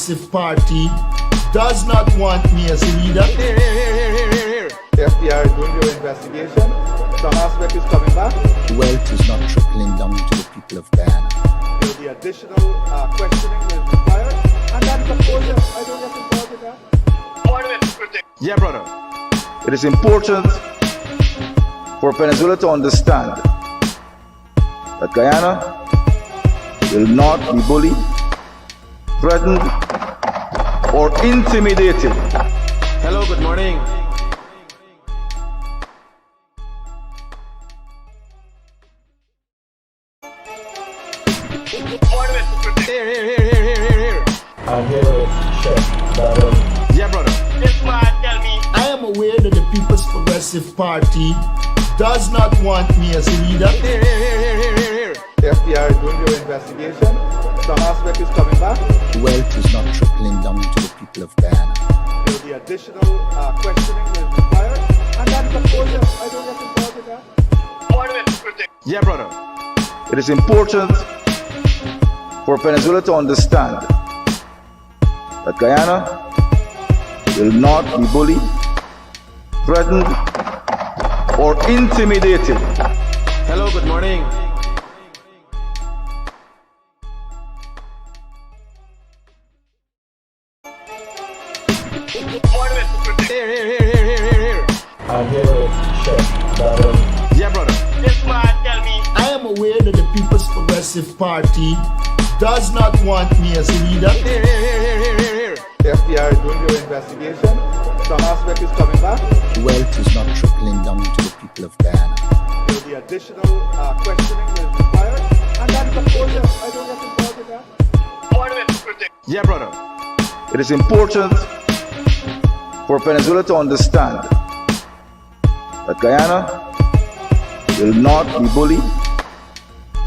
Progressive Party does not want me as a leader. The FBI is doing your investigation. Some aspect is coming back. Wealth is not trickling down to the people of Guyana. There will be additional questioning that is required. And then, of course, I don't get involved in that. Yeah, brother. It is important for Venezuela to understand that Guyana will not be bullied, threatened, or intimidated. Hello, good morning. Here. I'm here to check that. Yeah, brother. This man tell me. I am aware that the People's Progressive Party does not want me as a leader. Here. The FBI is doing your investigation. Some aspect is coming back. Wealth is not trickling down to the people of Guyana. There will be additional questioning that is required. And then, of course, I don't get involved in that. Yeah, brother. It is important for Venezuela to understand that Guyana will not be bullied, threatened, or intimidated. Hello, good morning. Here. I'm here to check that. Yeah, brother. This man tell me. I am aware that the People's Progressive Party does not want me as a leader. Here. The FBI is doing your investigation. Some aspect is coming back. Wealth is not trickling down to the people of Guyana. There will be additional questioning that is required. And then, of course, I don't get involved in that. Yeah, brother. It is important for Venezuela to understand that Guyana will not be bullied,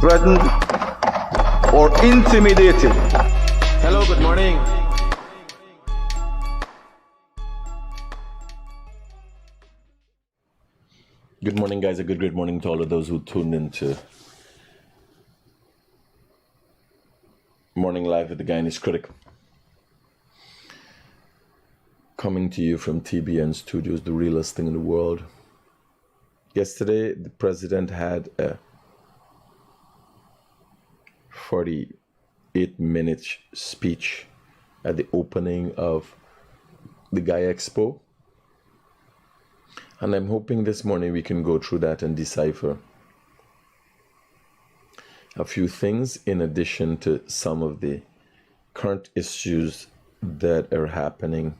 threatened, or intimidated. Hello, good morning. Good morning, guys. A great morning to all of those who tuned into Morning Live with the Guyanese Critic. Coming to you from TBN Studios, the realest thing in the world. Yesterday, the president had a 48-minute speech at the opening of the Guy Expo. And I'm hoping this morning we can go through that and decipher a few things in addition to some of the current issues that are happening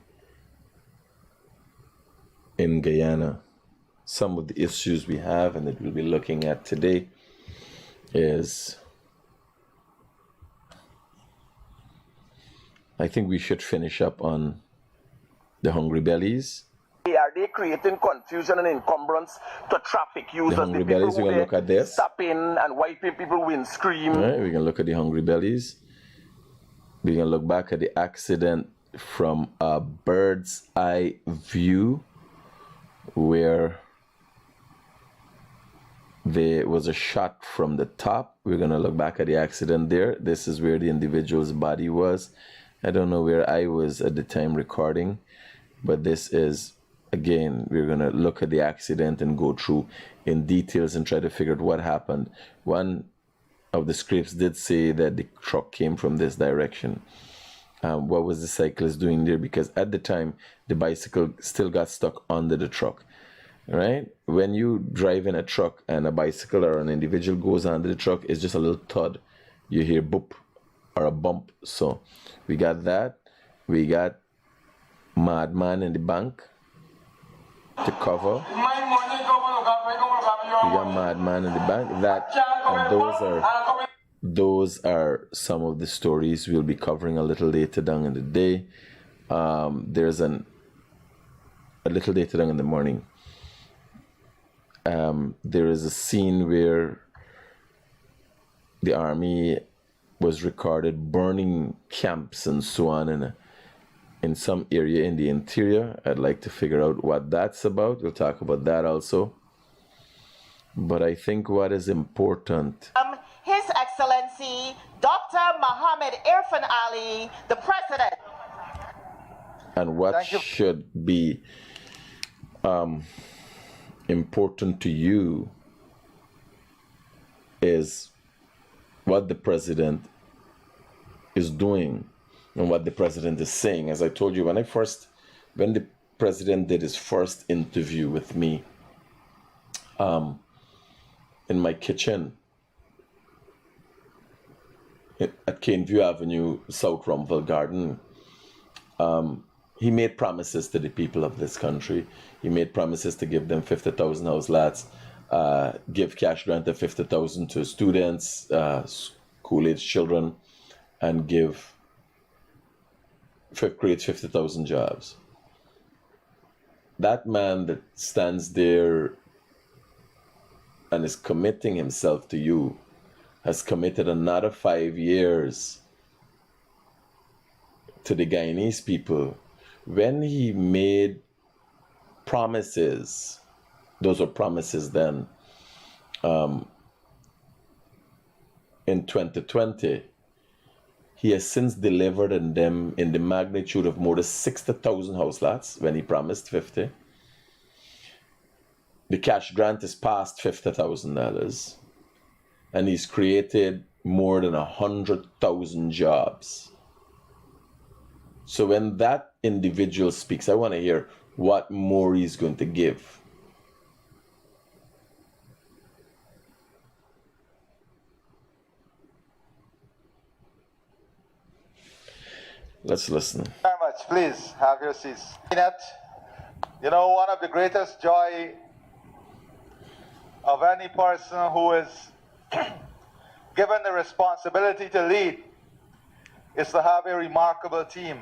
in Guyana. Some of the issues we have and that we'll be looking at today is, I think we should finish up on the hungry bellies. Are they creating confusion and encumbrance to traffic users? The hungry bellies, we're going to look at this. Stop in and wiping people windscreen. All right, we're going to look at the hungry bellies. We're going to look back at the accident from a bird's eye view where there was a shot from the top. We're going to look back at the accident there. This is where the individual's body was. I don't know where I was at the time recording, but this is, again, we're going to look at the accident and go through in details and try to figure out what happened. One of the scripts did say that the truck came from this direction. What was the cyclist doing there? Because at the time, the bicycle still got stuck under the truck, right? When you drive in a truck and a bicycle or an individual goes under the truck, it's just a little thud. You hear boop or a bump. So we got that. We got Madman in the bank to cover. We got Madman in the bank. That and those are some of the stories we'll be covering a little later down in the day. There's a little later down in the morning. There is a scene where the army was recorded burning camps and so on in some area in the interior. I'd like to figure out what that's about. We'll talk about that also. But I think what is important His Excellency Dr. Mohammed Irfan Ali, the President. And what should be important to you is what the president is doing and what the president is saying. As I told you, when the president did his first interview with me in my kitchen at Caneview Avenue, South Rumville Garden, he made promises to the people of this country. He made promises to give them 50,000 house lots, give cash grant of 50,000 to students, school-age children, and create 50,000 jobs. That man that stands there and is committing himself to you has committed another 5 years to the Guyanese people. When he made promises, those were promises then, in 2020, he has since delivered in them in the magnitude of more than 60,000 house lots when he promised 50. The cash grant is past $50,000, and he's created more than 100,000 jobs. So when that individual speaks, I want to hear what more he's going to give. Let's listen. Very much. Please have your seats. You know, one of the greatest joy of any person who is given the responsibility to lead is to have a remarkable team.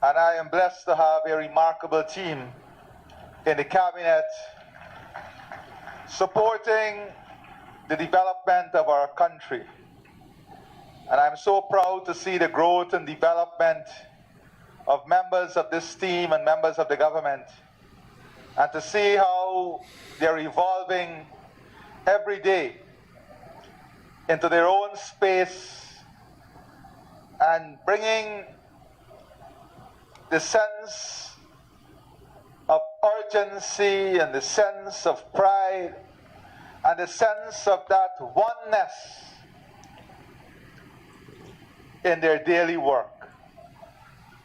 And I am blessed to have a remarkable team in the cabinet supporting the development of our country. And I'm so proud to see the growth and development of members of this team and members of the government, and to see how they're evolving every day into their own space and bringing the sense of urgency and the sense of pride and the sense of that oneness in their daily work.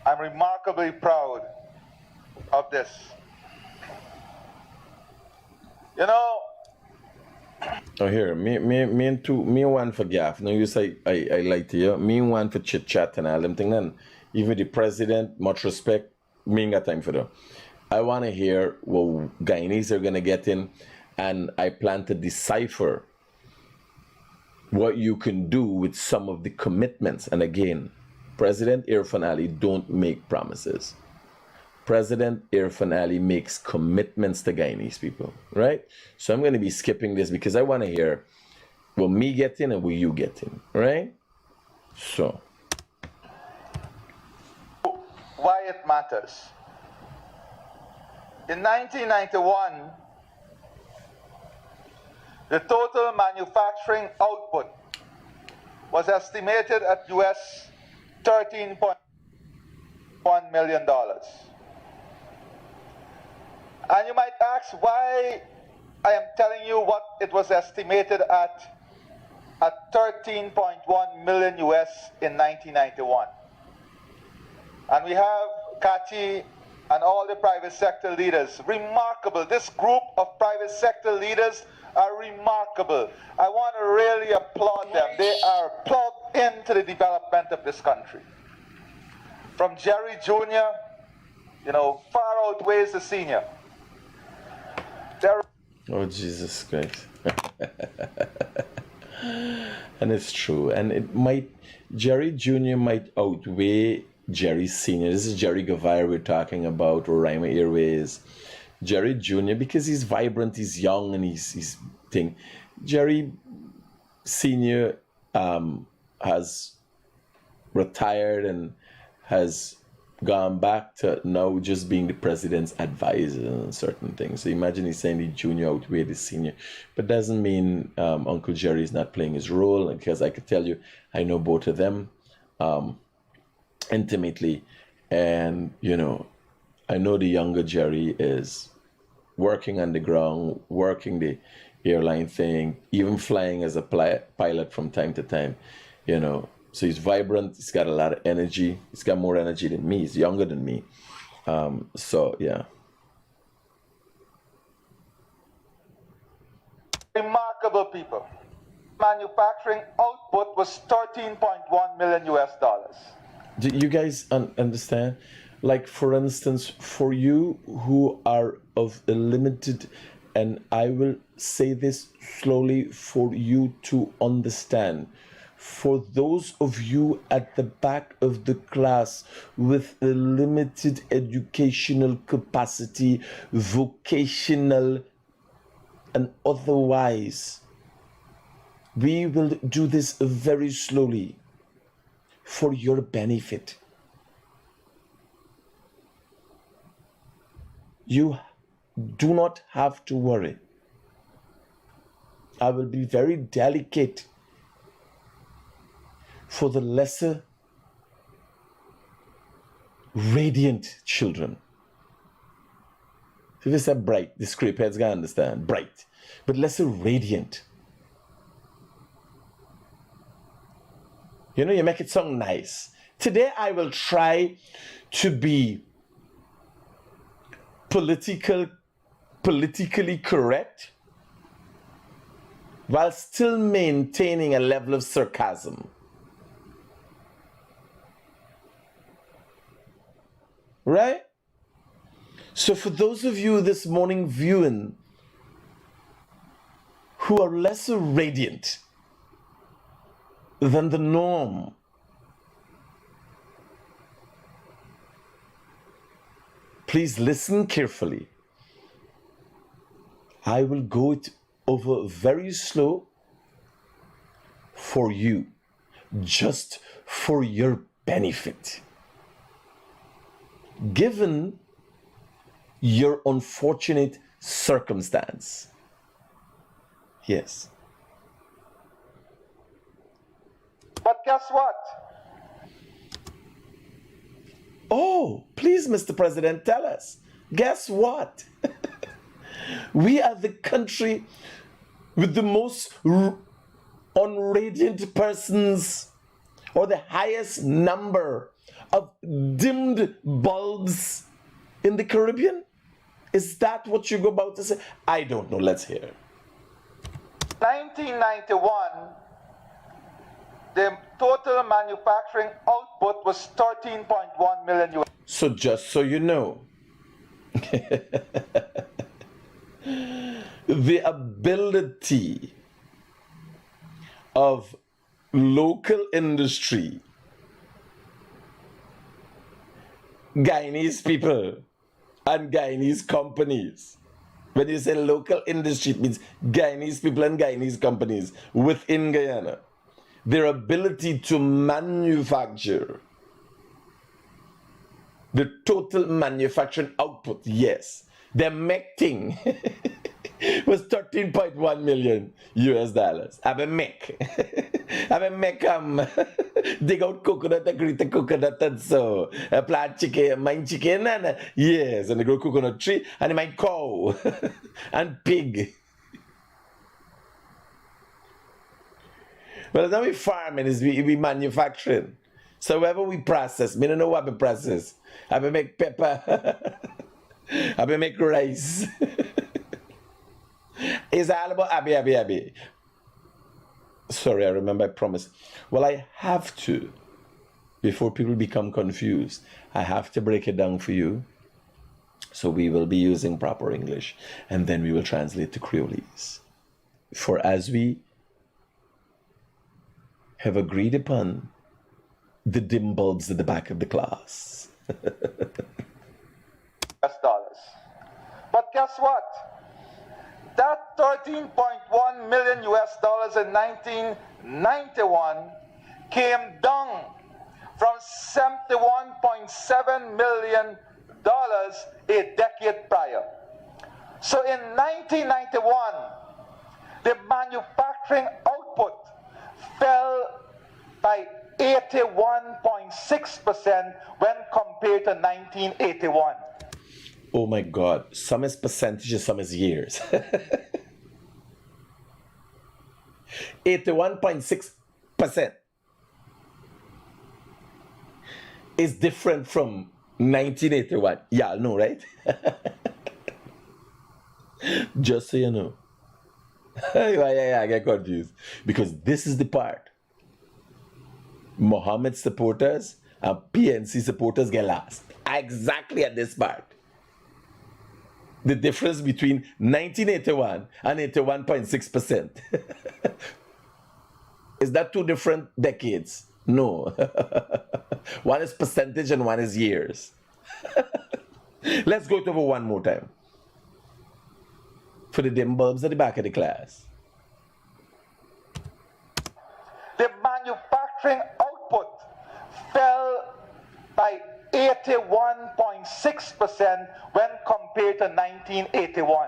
I'm remarkably proud of this. You know, oh, here, me one for gaff. No, you say I like to you. Me one for chit chat and all them thing. And even the president, much respect, me ain't got time for them. I want to hear what Guyanese are gonna get in, and I plan to decipher what you can do with some of the commitments. And again, President Irfan Ali don't make promises. President Irfan Ali makes commitments to Guyanese people, right? So I'm going to be skipping this because I want to hear what me get in and what you get in, right? So. Why it matters. In 1991, the total manufacturing output was estimated at US $13.1 million. And you might ask why I am telling you what it was estimated at 13.1 million US in 1991. And we have Kati and all the private sector leaders. Remarkable. This group of private sector leaders are remarkable. I want to really applaud them. They are plugged into the development of this country. From Jerry Jr., you know, far outweighs the senior. Oh, Jesus Christ. And it's true. And Jerry Jr. might outweigh Jerry Sr. This is Jerry Guevara we're talking about, or Rima Airways. Jerry Jr., because he's vibrant, he's young, and he's thing. Jerry Sr. Has retired and has gone back to now just being the president's advisor on certain things. So imagine he's saying the junior outweigh the senior, but doesn't mean Uncle Jerry is not playing his role. Because I could tell you, I know both of them intimately, and I know the younger Jerry is working on the ground, working the airline thing, even flying as a pilot from time to time, So he's vibrant. He's got a lot of energy. He's got more energy than me. He's younger than me. So, yeah. Remarkable people. Manufacturing output was 13.1 million US dollars. Do you guys understand? Like, for instance, for you who are of a limited, and I will say this slowly for you to understand, for those of you at the back of the class with a limited educational capacity, vocational and otherwise, we will do this very slowly for your benefit. You do not have to worry. I will be very delicate for the lesser radiant children. If you say bright, the script heads can understand, bright, but lesser radiant. You make it sound nice. Today I will try to be politically correct while still maintaining a level of sarcasm. Right? So for those of you this morning viewing who are lesser radiant than the norm, please listen carefully. I will go it over very slow for you, just for your benefit. Given your unfortunate circumstance. Yes. But guess what? Oh, please, Mr. President, tell us. Guess what? We are the country with the most unradiant persons, or the highest number of dimmed bulbs in the Caribbean? Is that what you're about to say? I don't know. Let's hear. 1991, the total manufacturing output was 13.1 million US. So just so you know, the ability of local industry, Guyanese people and Guyanese companies. When you say local industry, it means Guyanese people and Guyanese companies within Guyana. Their ability to manufacture, the total manufacturing output, yes. Their making was 13.1 million US dollars. I make dig out coconut, agree to coconut, and so plant chicken, mine chicken, and yes, and they grow coconut tree, and they mine cow and pig. Well, now we farming is we manufacturing. So wherever we process, me don't know what we process. I will make pepper. I will make rice. It's all about Abby. Sorry, I remember I promised. Well, I have to, before people become confused, I have to break it down for you. So we will be using proper English, and then we will translate to Creolese. For as we have agreed upon, the dim bulbs at the back of the class. US dollars. But guess what? That 13.1 million US dollars in 1991 came down from $71.7 million a decade prior. So in 1991, the manufacturing output fell by 81.6% when compared to 1981. Oh my God, some is percentages, some is years. 81.6% is different from 1981. Yeah, I know, right? Just so you know. yeah, I get confused. Because this is the part. Mohammed supporters and PNC supporters get lost. Exactly at this part. The difference between 1981 and 81.6%. Is that two different decades? No. One is percentage and one is years. Let's go it over one more time. For the dim bulbs at the back of the class. The manufacturing output fell by 81.6% when compared to 1981.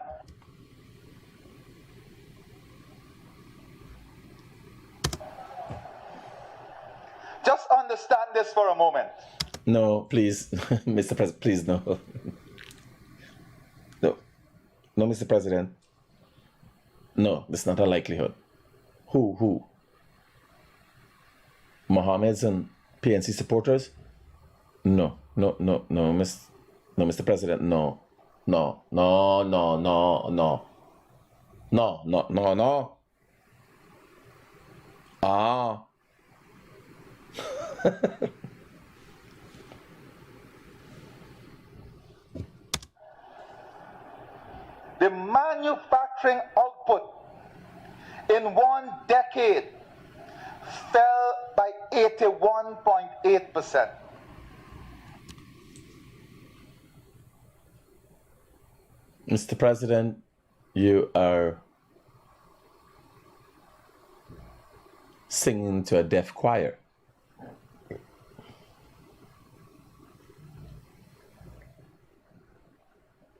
Just understand this for a moment. No, please, Mr. President, please, no. No, Mr. President. No, that's not a likelihood. Who? Mohammeds and PNC supporters? No, Mr. President, no. Ah. The manufacturing output in one decade fell by 81.8%. Mr. President, you are singing to a deaf choir.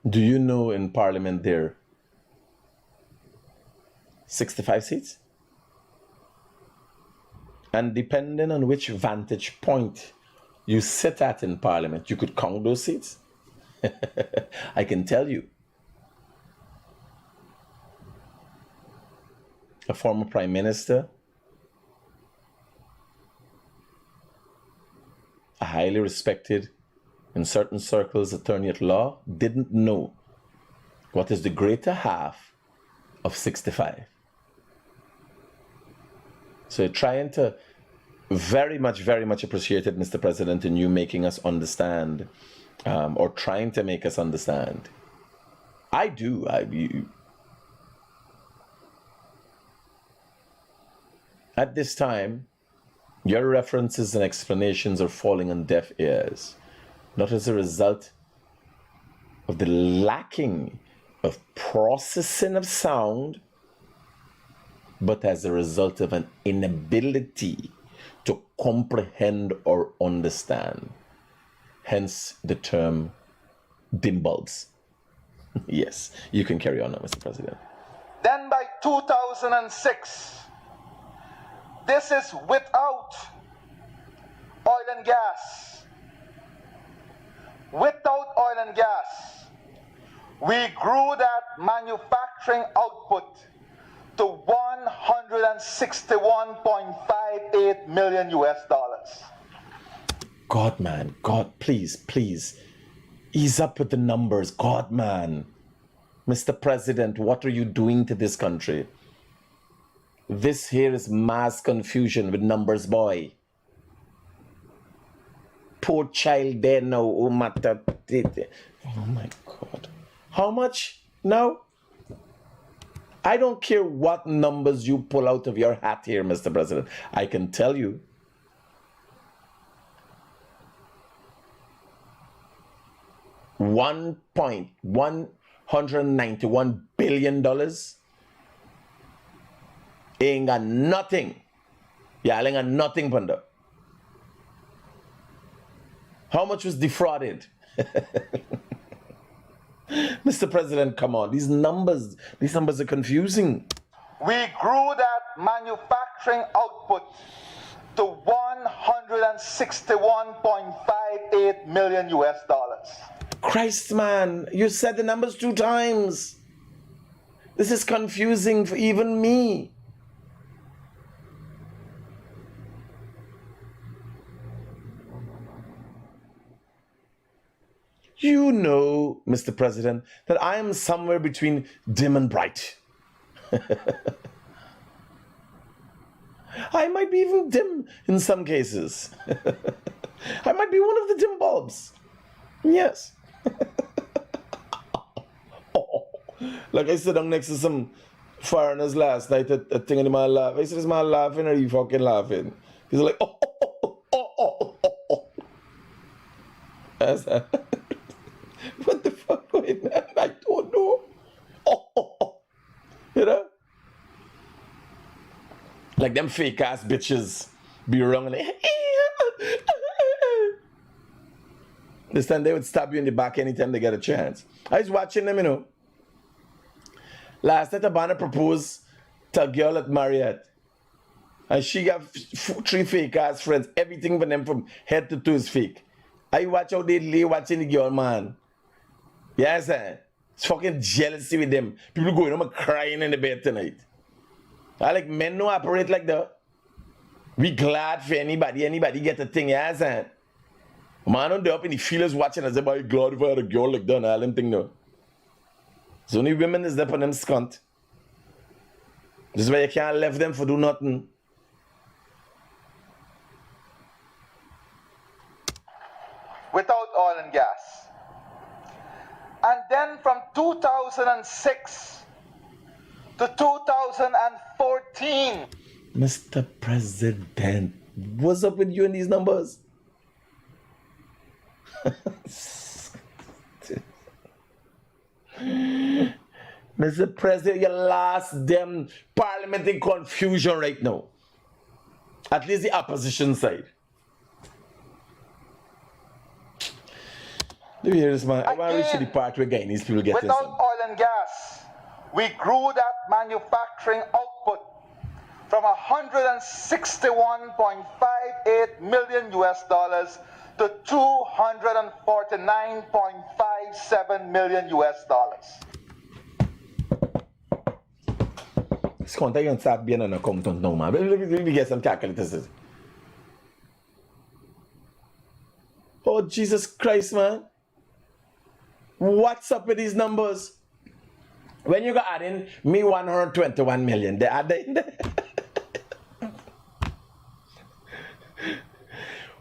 Do you know in Parliament there are 65 seats? And depending on which vantage point you sit at in Parliament, you could count those seats. I can tell you. A former Prime Minister, a highly respected, in certain circles, attorney at law, didn't know what is the greater half of 65. So trying to very much appreciated, Mr. President, in you making us understand, or trying to make us understand. I do. At this time, your references and explanations are falling on deaf ears, not as a result of the lacking of processing of sound, but as a result of an inability to comprehend or understand. Hence the term dim bulbs. Yes, you can carry on now, Mr. President. Then by 2006, this is without oil and gas. Without oil and gas, we grew that manufacturing output to $161.58 million US. God, man, God, please, ease up with the numbers. God, man. Mr. President, what are you doing to this country? This here is mass confusion with numbers, boy. Poor child there now. Oh my God. How much now? I don't care what numbers you pull out of your hat here, Mr. President. I can tell you. $1.191 billion ain't got nothing. Yeah, ain't got nothing, Panda. How much was defrauded? Mr. President, come on. These numbers are confusing. We grew that manufacturing output to 161.58 million US dollars. Christ, man, you said the numbers 2 times. This is confusing for even me. You know, Mr. President, that I am somewhere between dim and bright. I might be even dim in some cases. I might be one of the dim bulbs. Yes. Like I sit down next to some foreigners last night at thing and the man laugh. I said, "Is man laughing or are you fucking laughing?" He's like, "Oh, oh, oh, oh, oh, oh, oh." What the fuck going on? I don't know. Oh, oh, oh. You know? Like them fake ass bitches be wrong and like, this time they would stab you in the back anytime they get a chance. I was watching them, you know. Last night, Abana proposed to a girl at Marriott. And she got 3 fake ass friends. Everything for them from head to toe is fake. I watch how they lay watching the girl, man. Yes, sir. It's fucking jealousy with them. People going home and crying in the bed tonight. I like men no operate like that. We glad for anybody get a thing, yes, sir. Man on the up in the feelers watching as if I glad if I had a girl like that and all them thing no. It's only women is there for them scunt. This is why you can't leave them for do nothing. Without oil and gas. And then from 2006 to 2014. Mr. President, what's up with you and these numbers? Mr. President, you lost them parliament in confusion right now. At least the opposition side. Do you hear this, man? I want to reach the part where Guyanese people get this. Without oil and gas, we grew that manufacturing output from 161.58 million US dollars to 249.57 million US dollars. This contact can start being an accountant now, man. Let me get some calculators. Oh, Jesus Christ, man. What's up with these numbers? When you go add in me 121 million, they add in there.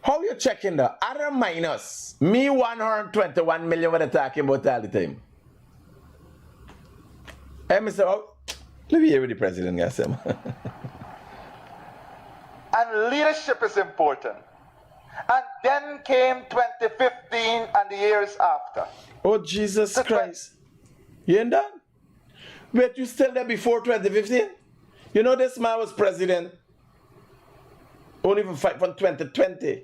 How you checking the other minus me 121 million what they talking about all the time? Hey, Mr. Oh, let me hear what the president got to say. And leadership is important. And then came 2015 and the years after. Oh, Jesus Christ. You ain't done? Wait, you still there before 2015? You know this man was president only from 2020.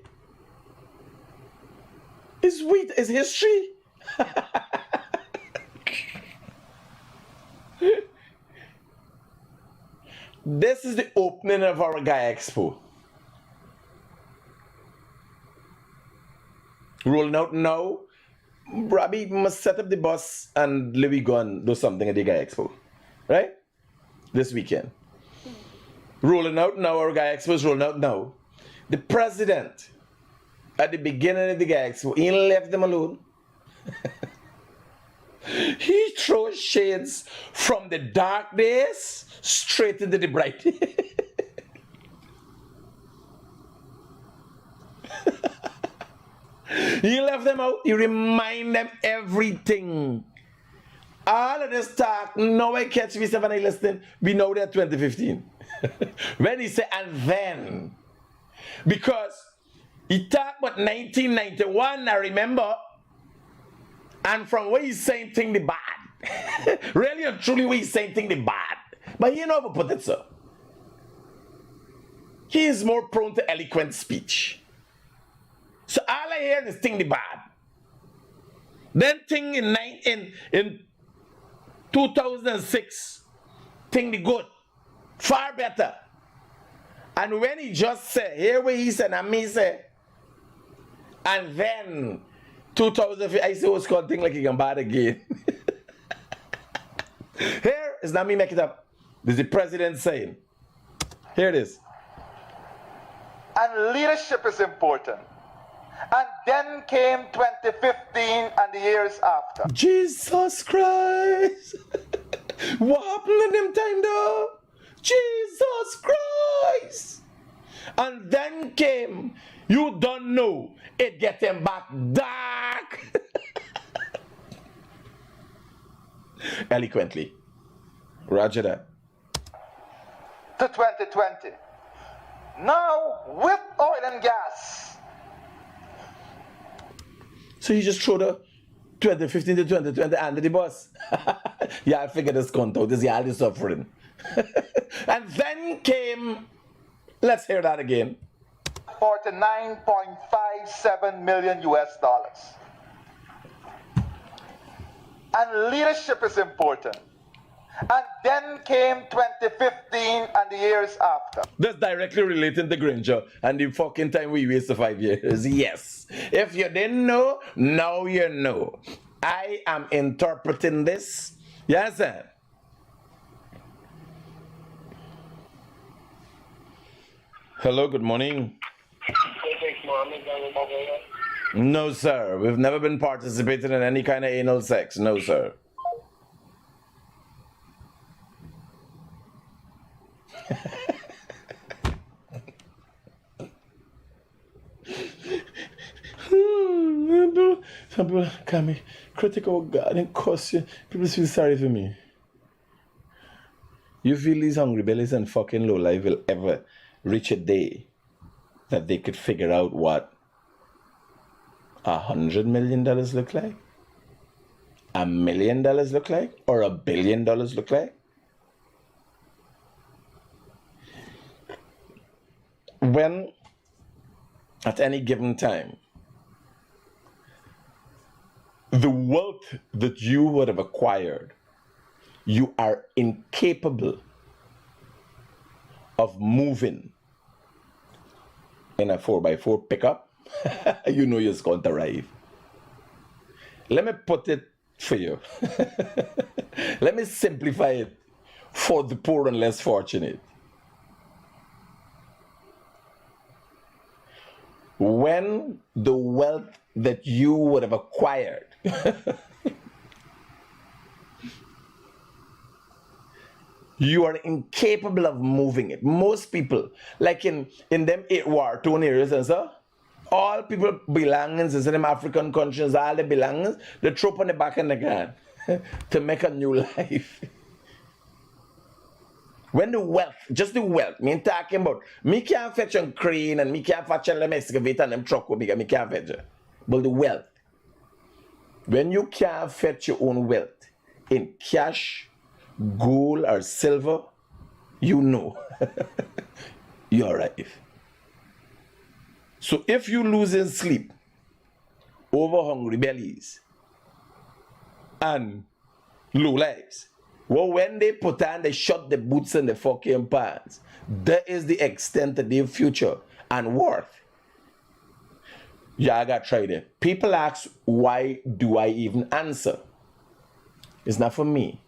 It's wheat, it's history. This is the opening of our Guy Expo. Rolling out now. Robbie must set up the bus and Louis go and do something at the Guy Expo. Right? This weekend. Rolling out now, our Guy Expo is rolling out now. The president, at the beginning of the Guy Expo, he left them alone. He throws shades from the dark days straight into the bright. He left them out. He remind them everything. All of this talk, now I catch me when I listen. We know that 2015. When he said, and then, because he talked about 1991, I remember, and from where he's saying thing the bad. Really and truly where he's saying thing the bad. But he never put it so. He is more prone to eloquent speech. So all I hear is thing the bad. Then thing in 2006, thing the good. Far better. And when he just said, here what he said, and me say, and then 2005, I say what's called thing like he can bad again. Here is not me make it up. This is the president saying. Here it is. And leadership is important. And then came 2015 and the years after. Jesus Christ. What happened in them time though? Jesus Christ. And then came, you don't know, it getting back dark. Eloquently. Roger that. To 2020. Now, with oil and gas. So you just throw the 2015 to 2020 under the bus. Yeah, I figured this count out. This is all the suffering. And then came, let's hear that again. 49.57 million US dollars. And leadership is important. And then came 2015 and the years after. That's directly related to Granger and the fucking time we wasted 5 years. Yes. If you didn't know, now you know. I am interpreting this. Yes, sir. Hello, good morning. No, sir. We've never been participating in any kind of anal sex. No, sir. Some people call me Critic, oh God, and curse you. People feel sorry for me. You feel these hungry bellies and fucking lowlife will ever reach a day that they could figure out what $100 million look like? $1 million look like? Or $1 billion look like? When, at any given time, the wealth that you would have acquired, you are incapable of moving in a 4x4 pickup, you know you're going to arrive. Let me put it for you. Let me simplify it for the poor and less fortunate. When the wealth that you would have acquired you are incapable of moving it. Most people, like in them 8 war-torn areas and so, all people belongings in them African countries, all the belongings, they throw up on the back of the gun to make a new life. When the wealth, just the wealth, me talking about, me can't fetch a crane and me can't fetch a excavator and them truck with me can't fetch it. But the wealth, when you can't fetch your own wealth in cash, gold or silver, you know you arrive. So if you losing sleep over hungry bellies and low lives, well, when they put on, they shut the boots and the fucking pants. That is the extent of their future and worth. Yeah, I got tried it. People ask, why do I even answer? It's not for me.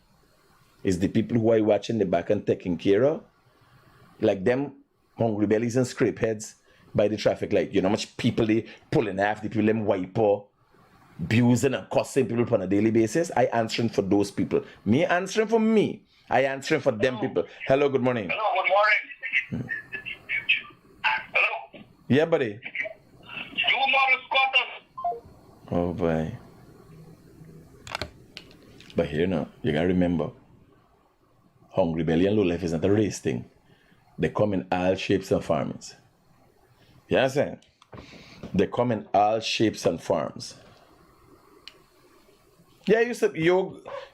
It's the people who are watching the back and taking care of. Like them hungry bellies and scrape heads by the traffic light. You know how much people they pulling off, the people them wiper, abusing and cussing people on a daily basis. I answering for those people. Me answering for me. I answering for them people. Hello, good morning. Hello, good morning. Hello? Yeah, buddy. You Morris Scott. Oh, boy. But here now, you gotta remember, hungry belly and low life is not a race thing. They come in all shapes and forms. You know what I'm saying? They come in all shapes and forms. Yeah, I used to,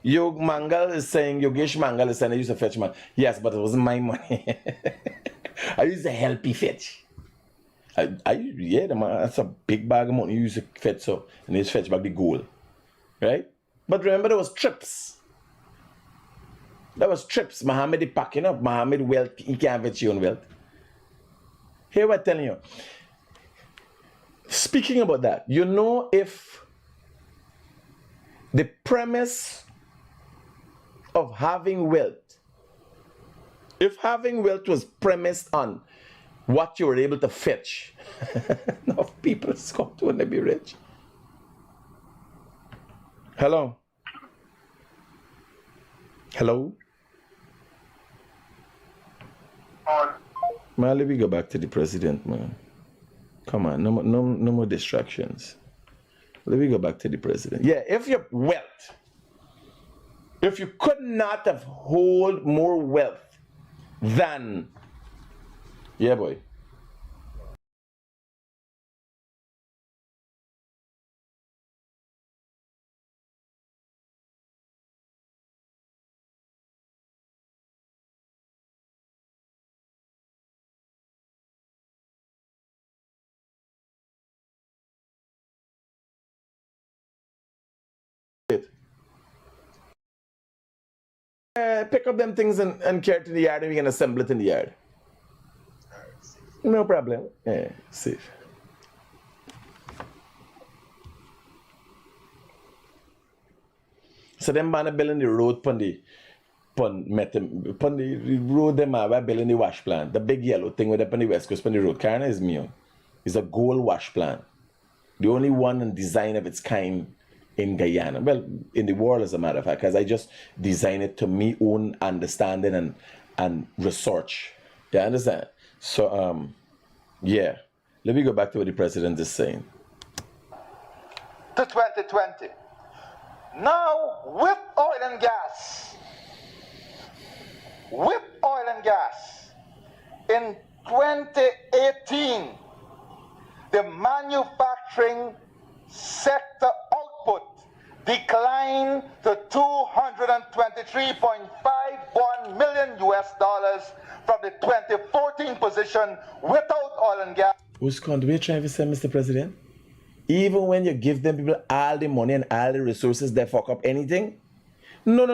Yog Mangal is saying, Yogesh Mangal is saying I used to fetch man. Yes, but it wasn't my money. I used to help you fetch. Yeah, man, that's a big bag of money you use to fetch so, and it's fetch back the gold, right? But remember, there was trips. There was trips. Mohammed is packing up. Mohammed wealth, he can't fetch your own wealth. Here we're telling you. Speaking about that, you know, if the premise of having wealth, if having wealth was premised on what you were able to fetch, enough people come to want to be rich. Hello? Hello? Man, let me go back to the president, man. Come on, no more distractions. Let me go back to the president. Yeah, if your wealth, if you could not have hold more wealth than, yeah, boy. Pick up them things and carry it to the yard, and we can assemble it in the yard. No problem. Yeah, safe. So them man building the road pon the road them are building the wash plant. The big yellow thing with up on the west coast on the road. Karna is me. It's a gold wash plant. The only one in design of its kind in Guyana. Well, in the world, as a matter of fact, because I just designed it to me own understanding and research. You understand? So, yeah. Let me go back to what the president is saying. To 2020. Now, with oil and gas, in 2018, the manufacturing sector output declined to $223.51 million from the 2014 position without oil and gas. Which country are you trying to say, Mr. President? Even when you give them people all the money and all the resources, they fuck up anything? No.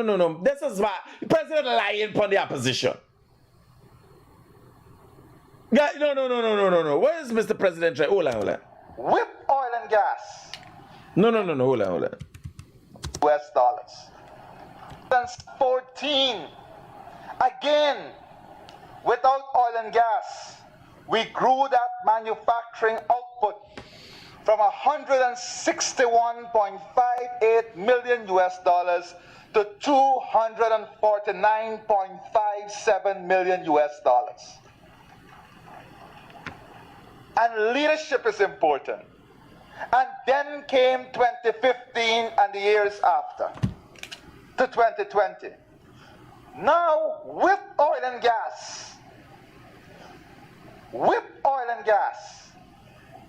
This is why the president lying upon the opposition. No. Where is Mr. President trying? Hold on. With oil and gas. No. Hold on. US dollars. 2014. Again, without oil and gas, we grew that manufacturing output from $161.58 million to $249.57 million. And leadership is important. And then came 2015 and the years after to 2020. Now, with oil and gas,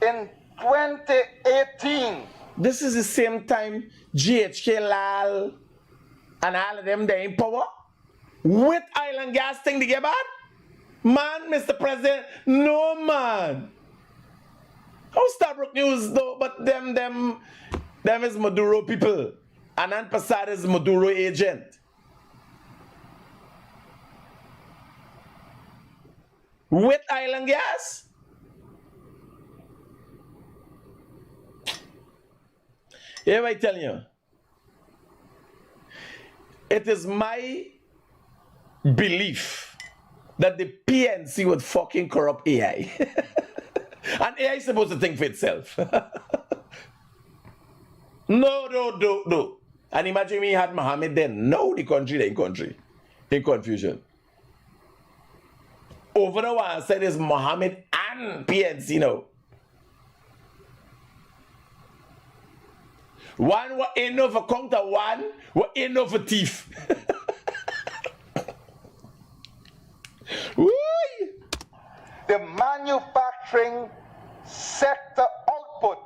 in 2018. This is the same time GHK Lal and all of them, they in power. With oil and gas thing to get bad? Man, Mr. President, no man. How Starbrook News though, but them is Maduro people. Anand Prasad is Maduro agent. With oil and gas? Here I tell you, it is my belief that the PNC would fucking corrupt AI. And AI is supposed to think for itself. No. And imagine we had Mohammed then. No, the country in confusion. Over the one said is Mohammed and PNC now. One were in for counter, one were in for thief. The manufacturing sector output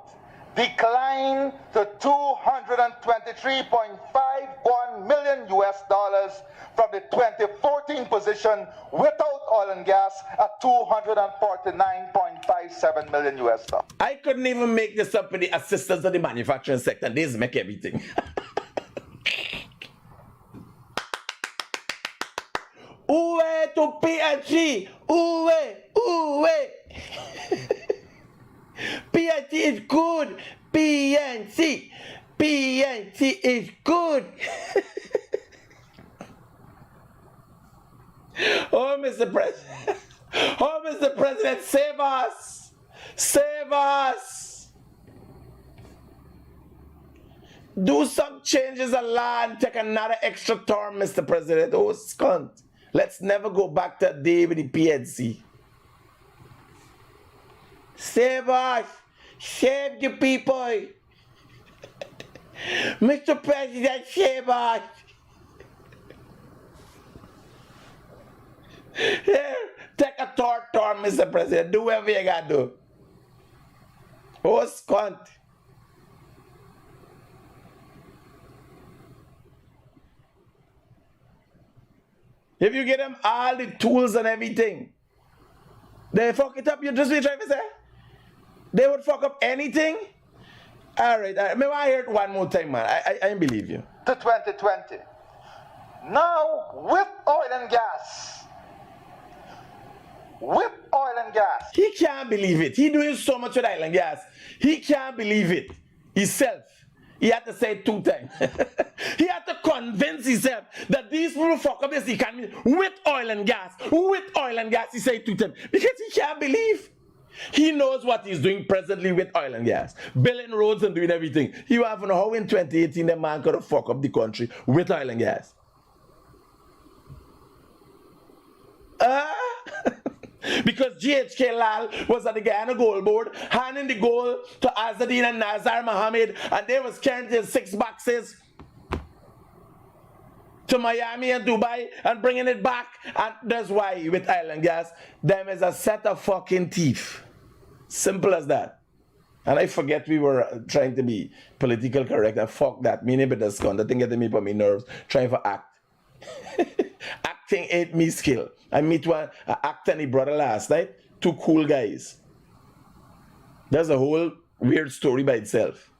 declined to $223.51 million from the 2014 position without oil and gas at $249.57 $1.57 million US. I couldn't even make this up with the assistants of the manufacturing sector. They just make everything. Uwe to PNG. Uwe. PNG is good. PNG is good. Oh, Mr. President. Oh, Mr. President, save us. Save us. Do some changes of law and take another extra term, Mr. President. Oh, scunt. Let's never go back to a day with the PNC. Save us. Save the people. Mr. President, save us. Here, take a third term, Mr. President. Do whatever you gotta do. Oh, scunt. If you get them all the tools and everything, they fuck it up. You just be trying to say they would fuck up anything. All right. Maybe I hear it one more time, man. I believe you. To 2020. Now, with oil and gas. With oil and gas. He can't believe it. He doing so much with oil and gas. He can't believe it himself. He had to say it 2 times. He had to convince himself that these people fuck up this economy with oil and gas. With oil and gas, he said 2 times. Because he can't believe. He knows what he's doing presently with oil and gas. Building roads and doing everything. He want to know how in 2018 the man could have fucked up the country with oil and gas. Because GHK Lal was at the Guyana Gold Board, handing the gold to Azadine and Nazar Mohammed, and they was carrying the 6 boxes to Miami and Dubai and bringing it back. And that's why with oil and gas, them is a set of fucking thief. Simple as that. And I forget we were trying to be political correct, and fuck that. Me neighbor does come. That thing getting me on my nerves, trying to act. Acting ain't me skill. I meet one actor and his brother last night. 2 cool guys. That's a whole weird story by itself.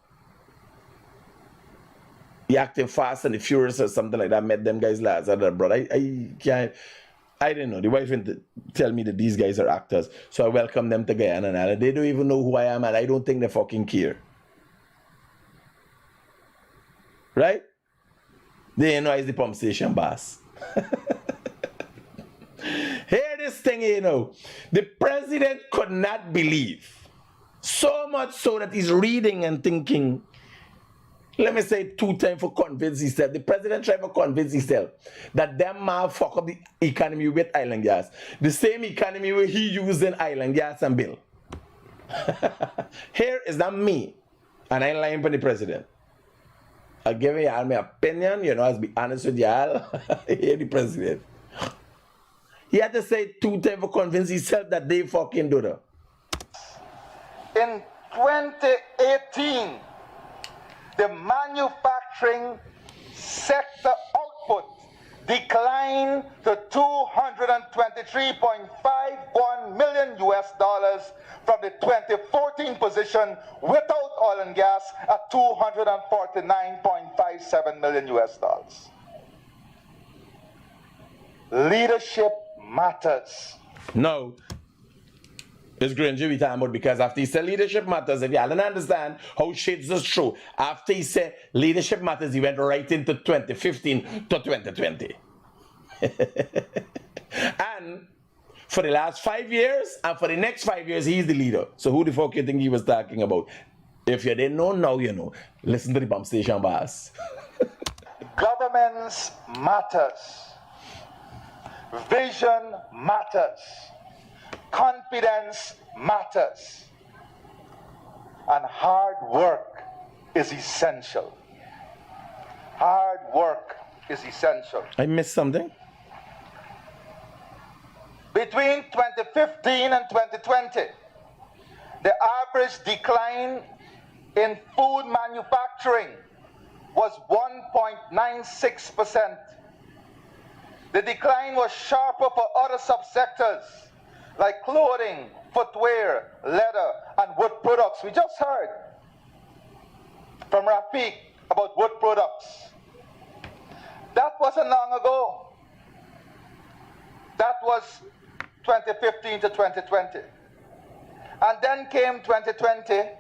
He acting Fast and the Furious or something like that. Met them guys last night, brother. I can't. I didn't know. The wife didn't tell me that these guys are actors. So I welcome them to Guyana and they don't even know who I am, and I don't think they fucking care. Right? They know it's the pump station boss. Hear this thing, you know. The president could not believe. So much so that he's reading and thinking. Let me say 2 times for convince himself. The president tried to convince himself that them man fuck up the economy with oil and gas. The same economy where he using oil and gas and bill. Here is not me. And I ain't lying for the president. I'll give y'all my opinion, you know, I'll be honest with y'all. Here the president. He had to say 2 times to convince himself that they fucking do that. In 2018, the manufacturing sector output declined to $223.51 million from the 2014 position without oil and gas at $249.57 million. Leadership matters. No. It's Granger we talking about, because after he said leadership matters, if y'all don't understand how shades is true, after he said leadership matters, he went right into 2015 to 2020. And for the last 5 years, and for the next 5 years, he's the leader. So who the fuck you think he was talking about? If you didn't know, now you know. Listen to the pump station boss. Governance matters. Vision matters. Confidence matters. And hard work is essential. Hard work is essential. I missed something. Between 2015 and 2020, the average decline in food manufacturing was 1.96%. The decline was sharper for other subsectors, like clothing, footwear, leather, and wood products. We just heard from Rafiq about wood products. That wasn't long ago. That was 2015 to 2020. And then came 2020,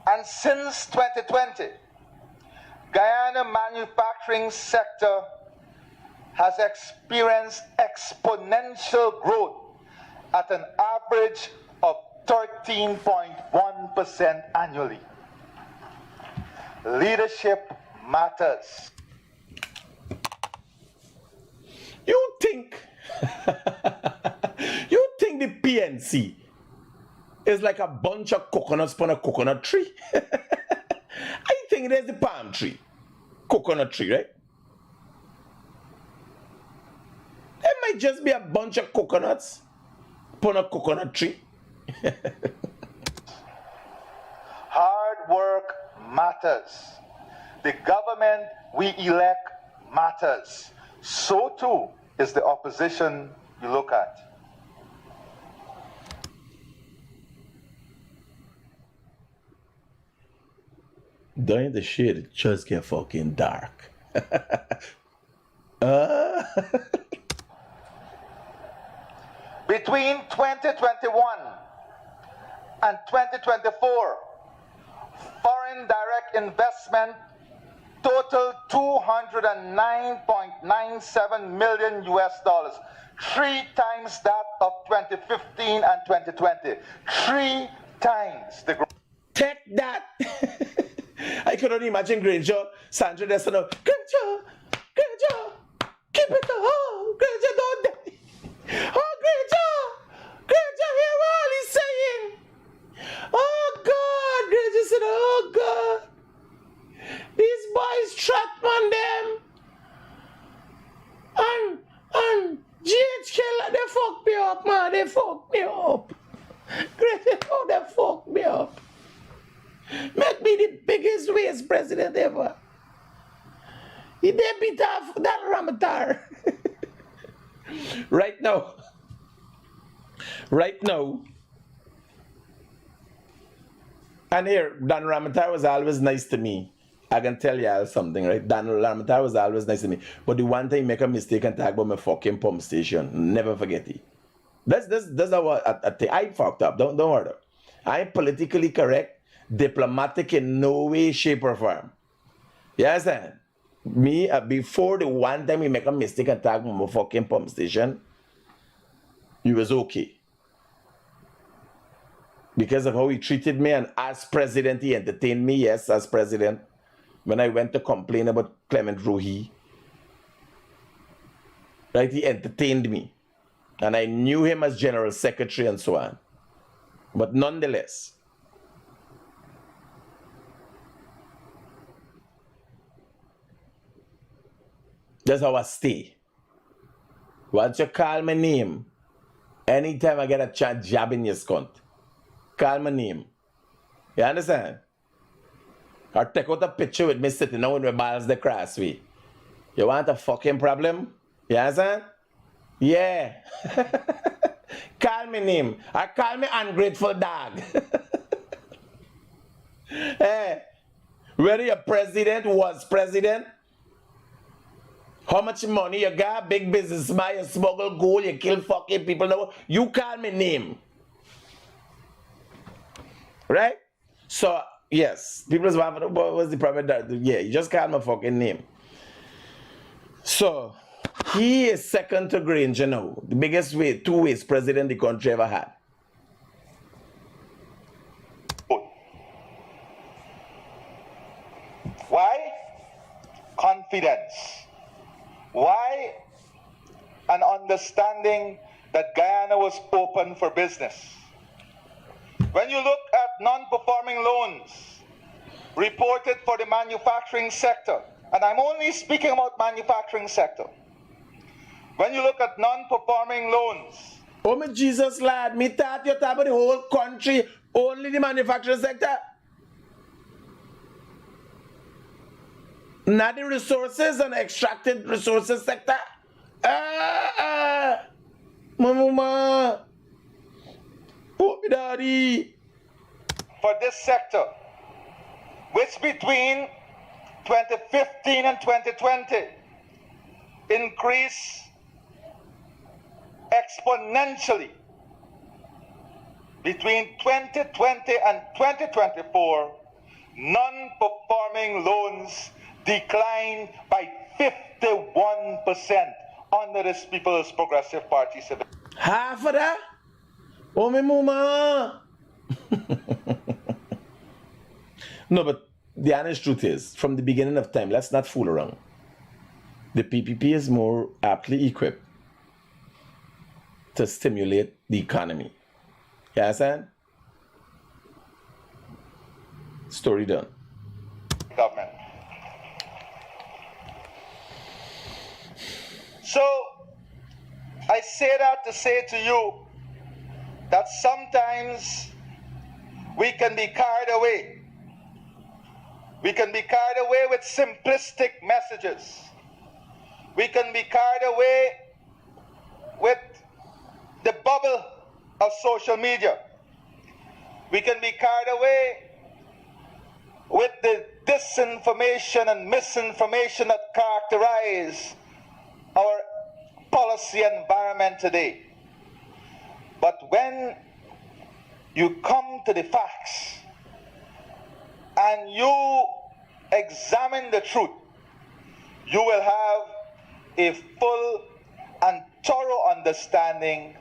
and since 2020, Guyana manufacturing sector has experienced exponential growth at an average of 13.1% annually. Leadership matters. You think the PNC is like a bunch of coconuts on a coconut tree? I think there's the palm tree, coconut tree, right? It might just be a bunch of coconuts upon a coconut tree. Hard work matters. The government we elect matters. So too is the opposition you look at. During the shade, it just get fucking dark. Between 2021 and 2024, foreign direct investment totaled $209.97 million US dollars, 3 times that of 2015 and 2020. 3 times the growth. Take that. I could only imagine Granger, Sandra Destino. Granger, keep it on. Granger, don't die. Oh, Granger, hear what he's saying. Oh, God. Granger said, oh, God. These boys Stratman them. And GH Keller, they fucked me up, man. They fucked me up. Granger, oh, they fucked me up. Make me the biggest waste president ever. He did beat off that Ramatar. Right now, and here, Dan Ramatar was always nice to me. I can tell y'all something, right? Dan Ramatar was always nice to me. But the one time he make a mistake and talk about my fucking pump station, never forget it. That's I fucked up. Don't worry. I'm politically correct. Diplomatic in no way, shape, or form. You understand? Me, before the one time he make a mistake and tag my fucking pump station, he was okay. Because of how he treated me, and as president, he entertained me, yes, as president. When I went to complain about Clement Ruhi, right, he entertained me. And I knew him as general secretary and so on. But nonetheless, that's how I stay. Once you call my name, anytime I get a chance jabbing your skunt, call my name. You understand? Or take out a picture with me sitting down with my balls the cross way. You want a fucking problem? You understand? Yeah. Call me name. Or call me ungrateful dog. Hey, whether you're president, was president, how much money you got, big businessman, you smuggle gold, you kill fucking people, no, you call me name. Right? So, yes, people just want, what was the problem? Yeah, you just call my fucking name. So, he is second to Granger now. The biggest way, two ways president the country ever had. Why? Confidence. Why? An understanding that Guyana was open for business. When you look at non-performing loans reported for the manufacturing sector, and I'm only speaking about manufacturing sector. When you look at non-performing loans. Oh my Jesus lad, me thought you talk about the whole country, only the manufacturing sector. Not the resources and extracted resources sector. Mama. Oh, me daddy. For this sector, which between 2015 and 2020 increased exponentially. Between 2020 and 2024, non-performing loans declined by 51% under this People's Progressive Party. Half of that? Oh, me mama. No, but the honest truth is, from the beginning of time, let's not fool around. The PPP is more aptly equipped to stimulate the economy. You understand? Story done. Government. So, I say that to say to you that sometimes we can be carried away. We can be carried away with simplistic messages. We can be carried away with the bubble of social media. We can be carried away with the disinformation and misinformation that characterize our policy environment today. But when you come to the facts and you examine the truth, you will have a full and thorough understanding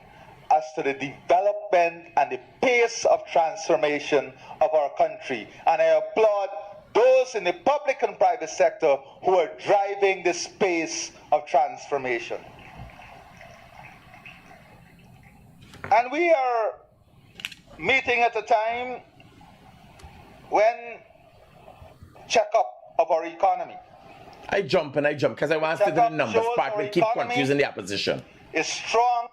as to the development and the pace of transformation of our country. And I applaud those in the public and private sector who are driving this pace of transformation. And we are meeting at a time when checkup of our economy. I jump because I want to do the numbers part will keep confusing the opposition. Is strong.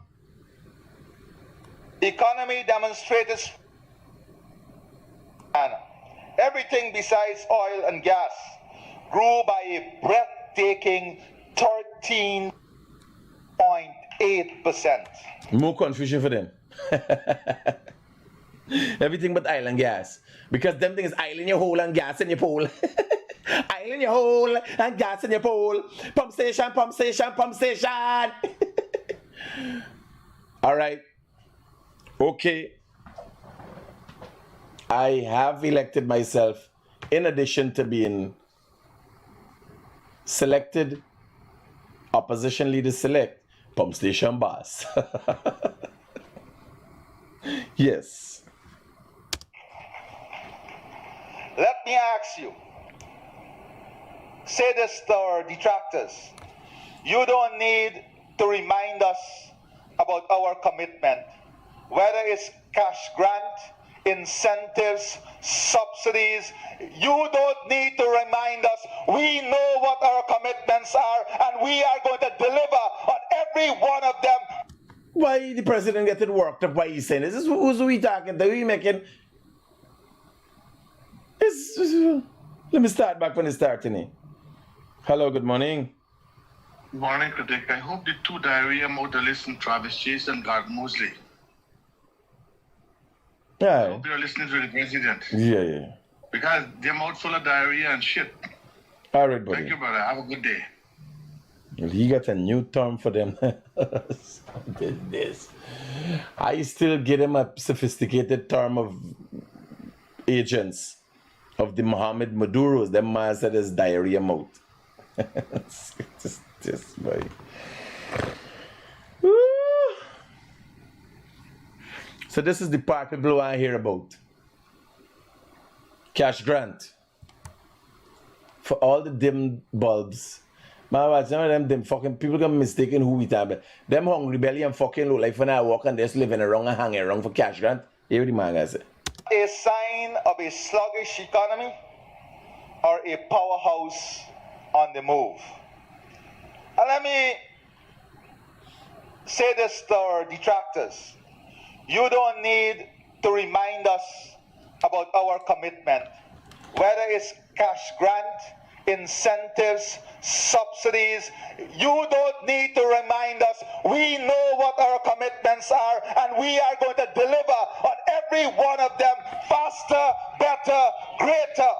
Economy demonstrated everything besides oil and gas grew by a breathtaking 13.8%. More confusion for them. Everything but oil and gas. Because them things oil in your hole and gas in your pole. Oil in your hole and gas in your pole. Pump station, pump station, pump station. All right. Okay. I have elected myself, in addition to being selected, opposition leader select, pump station boss. Yes. Let me ask you, say this to our detractors. You don't need to remind us about our commitment, whether it's cash grant, incentives, subsidies. You don't need to remind us. We know what our commitments are, and we are going to deliver on every one of them. Why the president getting worked up? Why he's saying this? Who's we talking to? We making? Let me start back when it's starting. Hello, good morning. Good morning, Critic. I hope the two diarrhea motorists listen, Travis Chase and Garth Mosley. I Yeah. hope you're listening to the president. Yeah. Because they're mouth full of diarrhea and shit. All right, buddy. Thank you, brother. Have a good day. Well, he got a new term for them. This. I still give him a sophisticated term of agents of the Mohammed Maduros. Them man said it's diarrhea mouth. just boy. Woo. So this is the part people want to hear about. Cash grant. For all the dim bulbs. Man, watch some of them dim fucking people get mistaken who we talk about. Them hungry belly and fucking look like when I walk and just living around and hanging around for cash grant. Hear what the man guys say. A sign of a sluggish economy or a powerhouse on the move. And let me say this to our detractors. You don't need to remind us about our commitment, whether it's cash grant, incentives, subsidies. You don't need to remind us. We know what our commitments are, and we are going to deliver on every one of them faster, better, greater.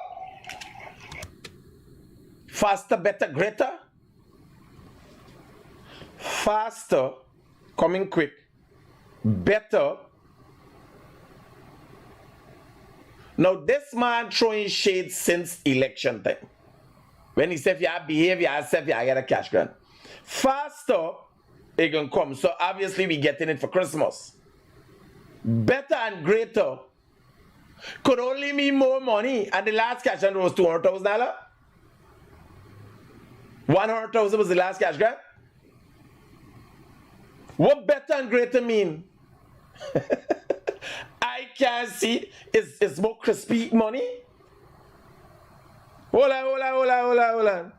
Faster, better, greater? Faster, coming quick. Better. Now, this man throwing shade since election time. When he said, if you behave yourself, you get a cash grant. Faster, it can come. So, obviously, we getting it for Christmas. Better and greater could only mean more money. And the last cash grant was $200,000. 100,000 was the last cash grant. What better and greater mean? I can't see. It's more crispy money. Hold on.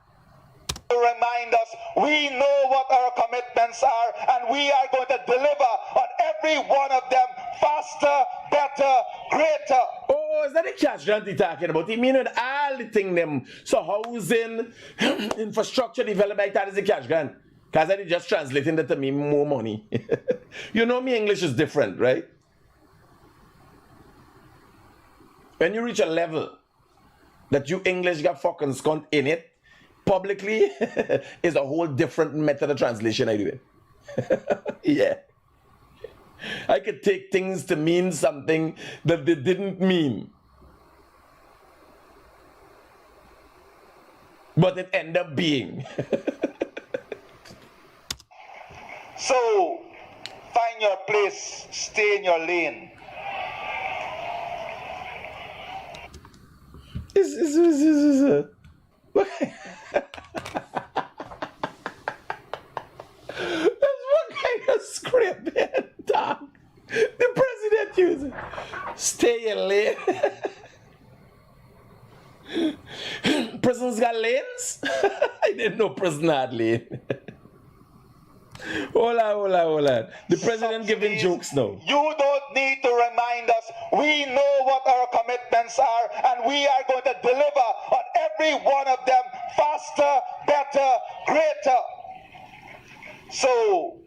To remind us, we know what our commitments are, and we are going to deliver on every one of them faster, better, greater. Oh, is that the cash grant he's talking about? He mean all the thing them. So housing, infrastructure development, that is the cash grant. Because I just translating that to mean more money. You know me, English is different, right? When you reach a level that you English got fucking skunt in it, publicly is a whole different method of translation I do it. Yeah. I could take things to mean something that they didn't mean. But it ended up being. So, find your place, stay in your lane. What kind of script, man, dog? The president uses. Stay in lane. Prisons got lanes? I didn't know prison had lane. Hold on. The president giving jokes now. You don't need to remind us. We know what our commitments are, and we are going to deliver on every one of them faster, better, greater. So,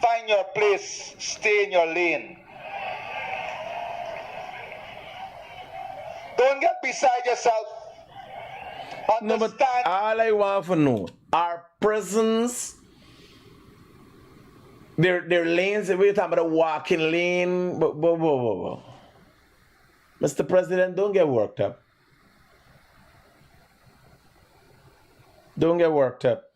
find your place, stay in your lane. Don't get beside yourself. No, but Understand. all I want to know are prisons. Their lanes, we're talking about a walking lane. Whoa. Mr. President, don't get worked up. Don't get worked up.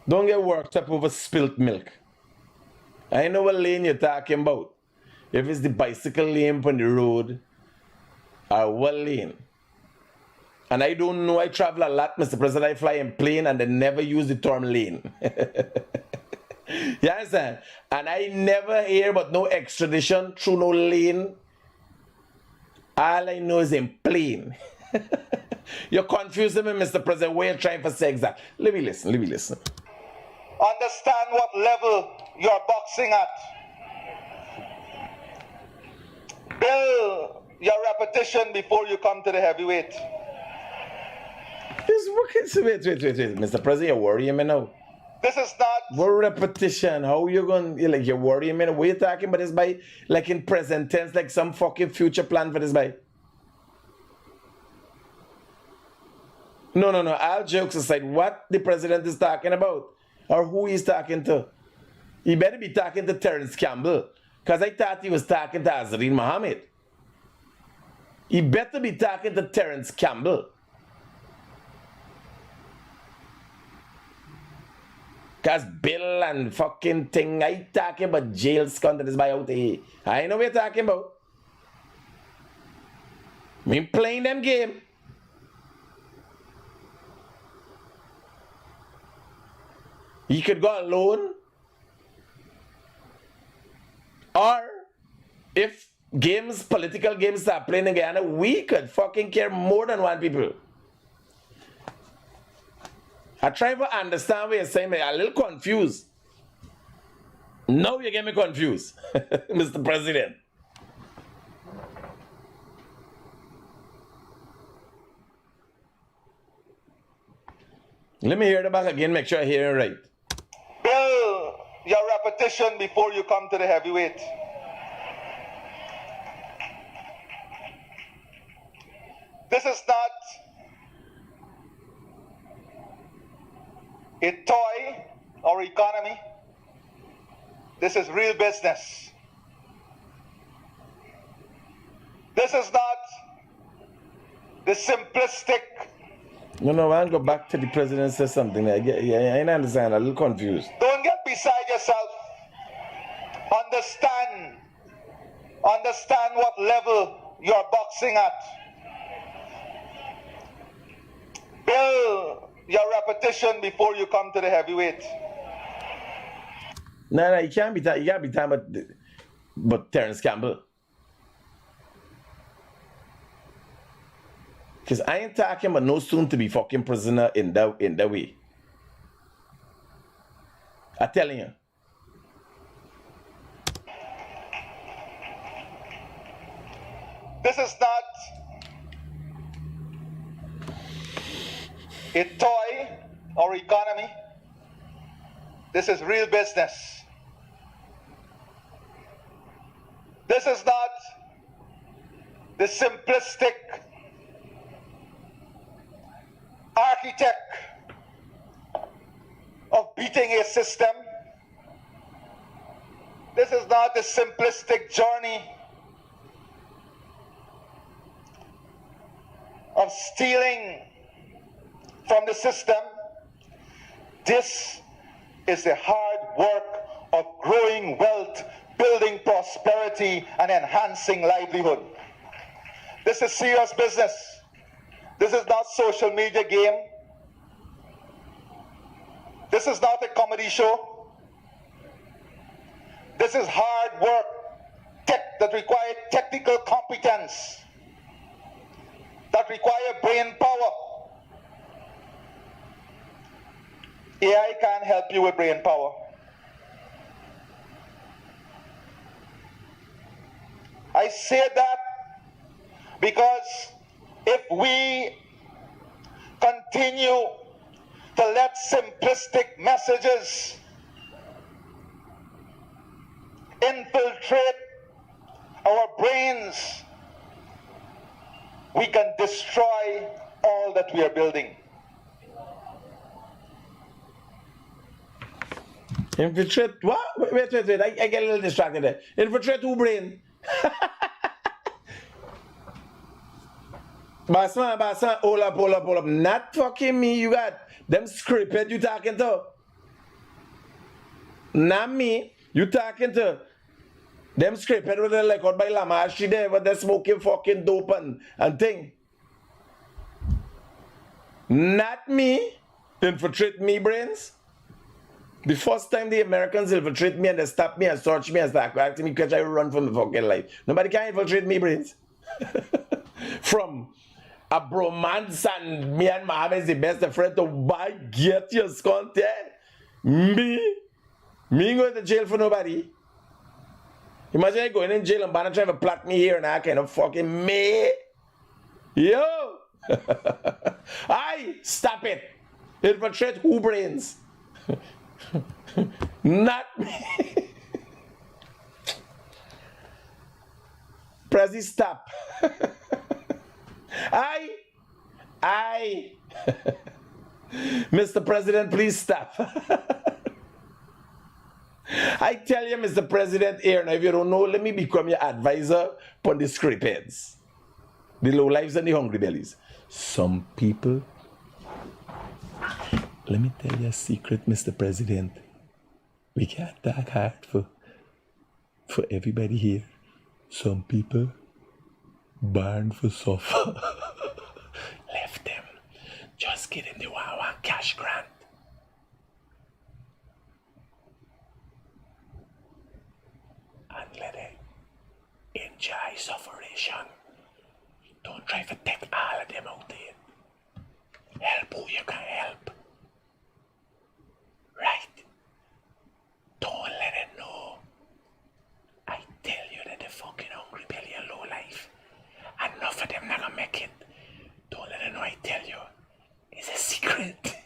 Don't get worked up over spilt milk. I know what lane you're talking about. If it's the bicycle lane on the road, or what lane. And I don't know, I travel a lot, Mr. President. I fly in plane and they never use the term lane. You understand? And I never hear about no extradition through no lane. All I know is in plane. You're confusing me, Mr. President. What you're trying to say exactly? Let me listen. Understand what level you're boxing at. Build your repetition before you come to the heavyweight. Wait. Mr. President, you're worrying me now. This is not. What repetition? How you going, you're worrying me? What you talking about this by, like in present tense, like some fucking future plan for this by? No. All jokes aside, what the president is talking about, or who he's talking to, he better be talking to Terence Campbell, because I thought he was talking to Azreen Mohammed. He better be talking to Terence Campbell. Because Bill and fucking thing, I talking about jail scum that is by out here. I know what you're talking about. Me playing them game. He could go alone. Or if games, political games start playing in Guyana, we could fucking care more than one people. I try to understand what you're saying, but I'm a little confused. Now you get me confused, Mr. President. Let me hear the back again, make sure I hear it right. Build your repetition before you come to the heavyweight. This is not a toy or economy. This is real business. This is not the simplistic. No, I want to go back to the president says something. I understand. I'm a little confused. Don't get beside yourself. Understand what level you're boxing at. Build your repetition before you come to the heavyweight. No, you can't be talking. You can't be talking about Terrence Campbell. Because I ain't talking about no soon to be fucking prisoner in that way. I'm telling you. This is not a toy or economy. This is real business. This is not the simplistic architect of beating a system. This is not the simplistic journey of stealing from the system. This is the hard work of growing wealth, building prosperity, and enhancing livelihood. This is serious business. This is not social media game. This is not a comedy show. This is hard work that requires technical competence, that require brain power. AI can't help you with brain power. I say that because if we continue to let simplistic messages infiltrate our brains, we can destroy all that we are building. Infiltrate what? Wait. I get a little distracted there. Infiltrate who brain? Basa, hold up. Not fucking me, you got them scripted you talking to. Not me, you talking to. Them scripted with the like out by Lamashi there, but they're smoking fucking dope and thing. Not me, infiltrate me brains. The first time the Americans infiltrate me and they stop me and search me and start asking me because I run from the fucking life. Nobody can infiltrate me brains. From a bromance and me and Mohammed is the best friend to buy get your content. Me going to jail for nobody. Imagine I going in jail and Banner trying to plot me here and I kind of fucking me. Yo! Aye, stop it. Infiltrate who brains? Not me. Prezi, stop. I. Mr. President, please stop. I tell you, Mr. President, here now, if you don't know, let me become your advisor on the script heads, the low lives and the hungry bellies. Some people, let me tell you a secret, Mr. President. We can't talk hard for everybody here. Some people born for suffer. Left them. Just get in the one cash grant. And let it enjoy sufferation. Don't try to take all of them out there. Help who you can help. Right? Don't let it know. I tell you that the fucking hungry belly and low life, enough of them not gonna make it. Don't let it know I tell you. It's a secret.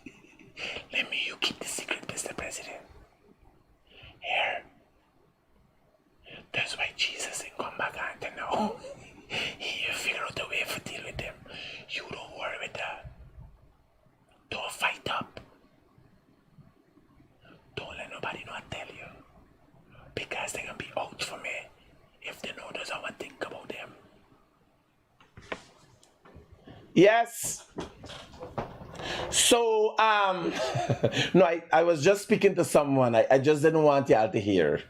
Yes. So, no, I was just speaking to someone. I just didn't want y'all to hear.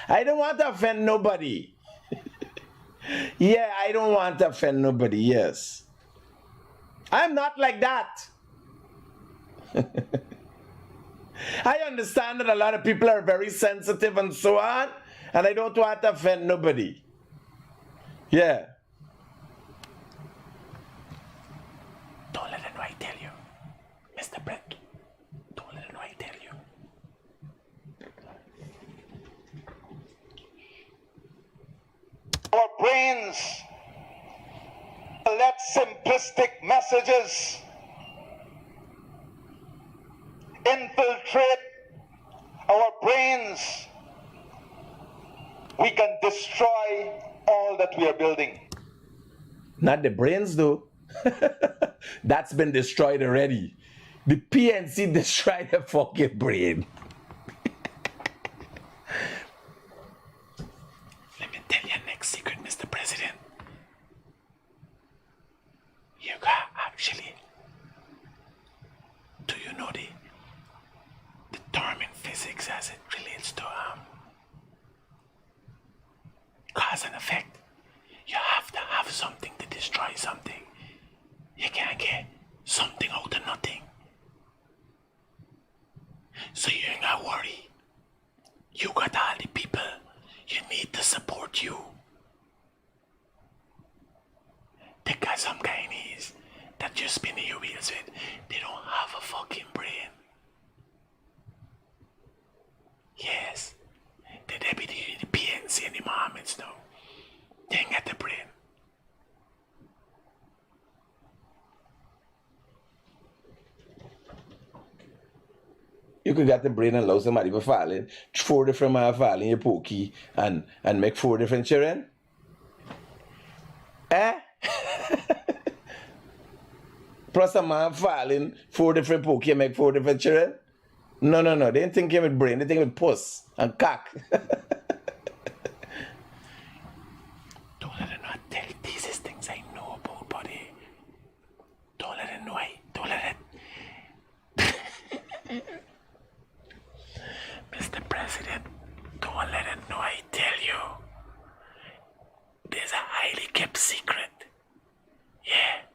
I don't want to offend nobody. Yeah, I don't want to offend nobody, yes. I'm not like that. I understand that a lot of people are very sensitive and so on, and I don't want to offend nobody. Yeah. Don't let it know I tell you. Mr. Brett, don't let it know I tell you. Our brains let simplistic messages infiltrate our brains. We can destroy all that we are building. Not the brains, though. That's been destroyed already. The PNC destroyed the fucking brain. Let me tell you next secret, Mr. President. You got actually. Do you know the term in physics as it relates to cause and effect? You have to have something to destroy something. You can't get something out of nothing. So you ain't gotta worry. You got all the people you need to support you. They got some Guyanese that you're spinning your wheels with. They don't have a fucking brain. Yes. The deputy, the PNC and the Mohammeds know. They ain't got the brain. You could get the brain and allow somebody to fall in 4 different man fall in your pokey and make 4 different children? Eh? Plus a man fall in 4 different pokey and make 4 different children? No. They ain't thinking with brain, they think with puss and cock. Don't let it know I tell you. These is things I know about, buddy. Don't let it know don't let it. Mr. President, don't let it know I tell you. There's a highly kept secret. Yeah.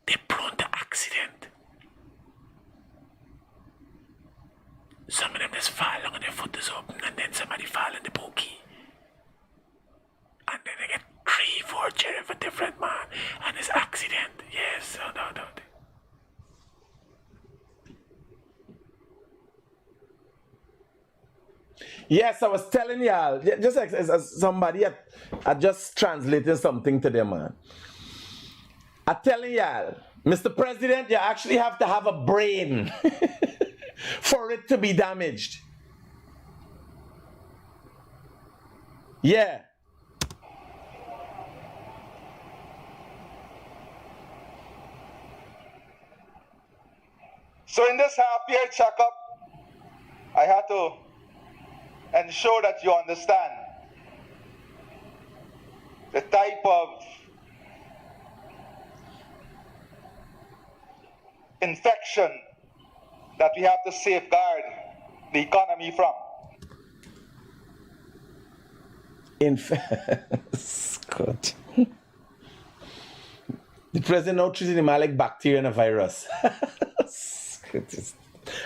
They're prone to accident. Some of them just fall on their foot is open and then somebody fall in the pokey. And then they get 3, 4 children for different man and it's accident. Yes, so no. Yes, I was telling y'all, just like as somebody, I just translating something to them, man. I'm telling y'all, Mr. President, you actually have to have a brain for it to be damaged. Yeah. So in this half-year checkup, I had to ensure that you understand the type of infection that we have to safeguard the economy from. Scott. The president now treating him like bacteria and a virus.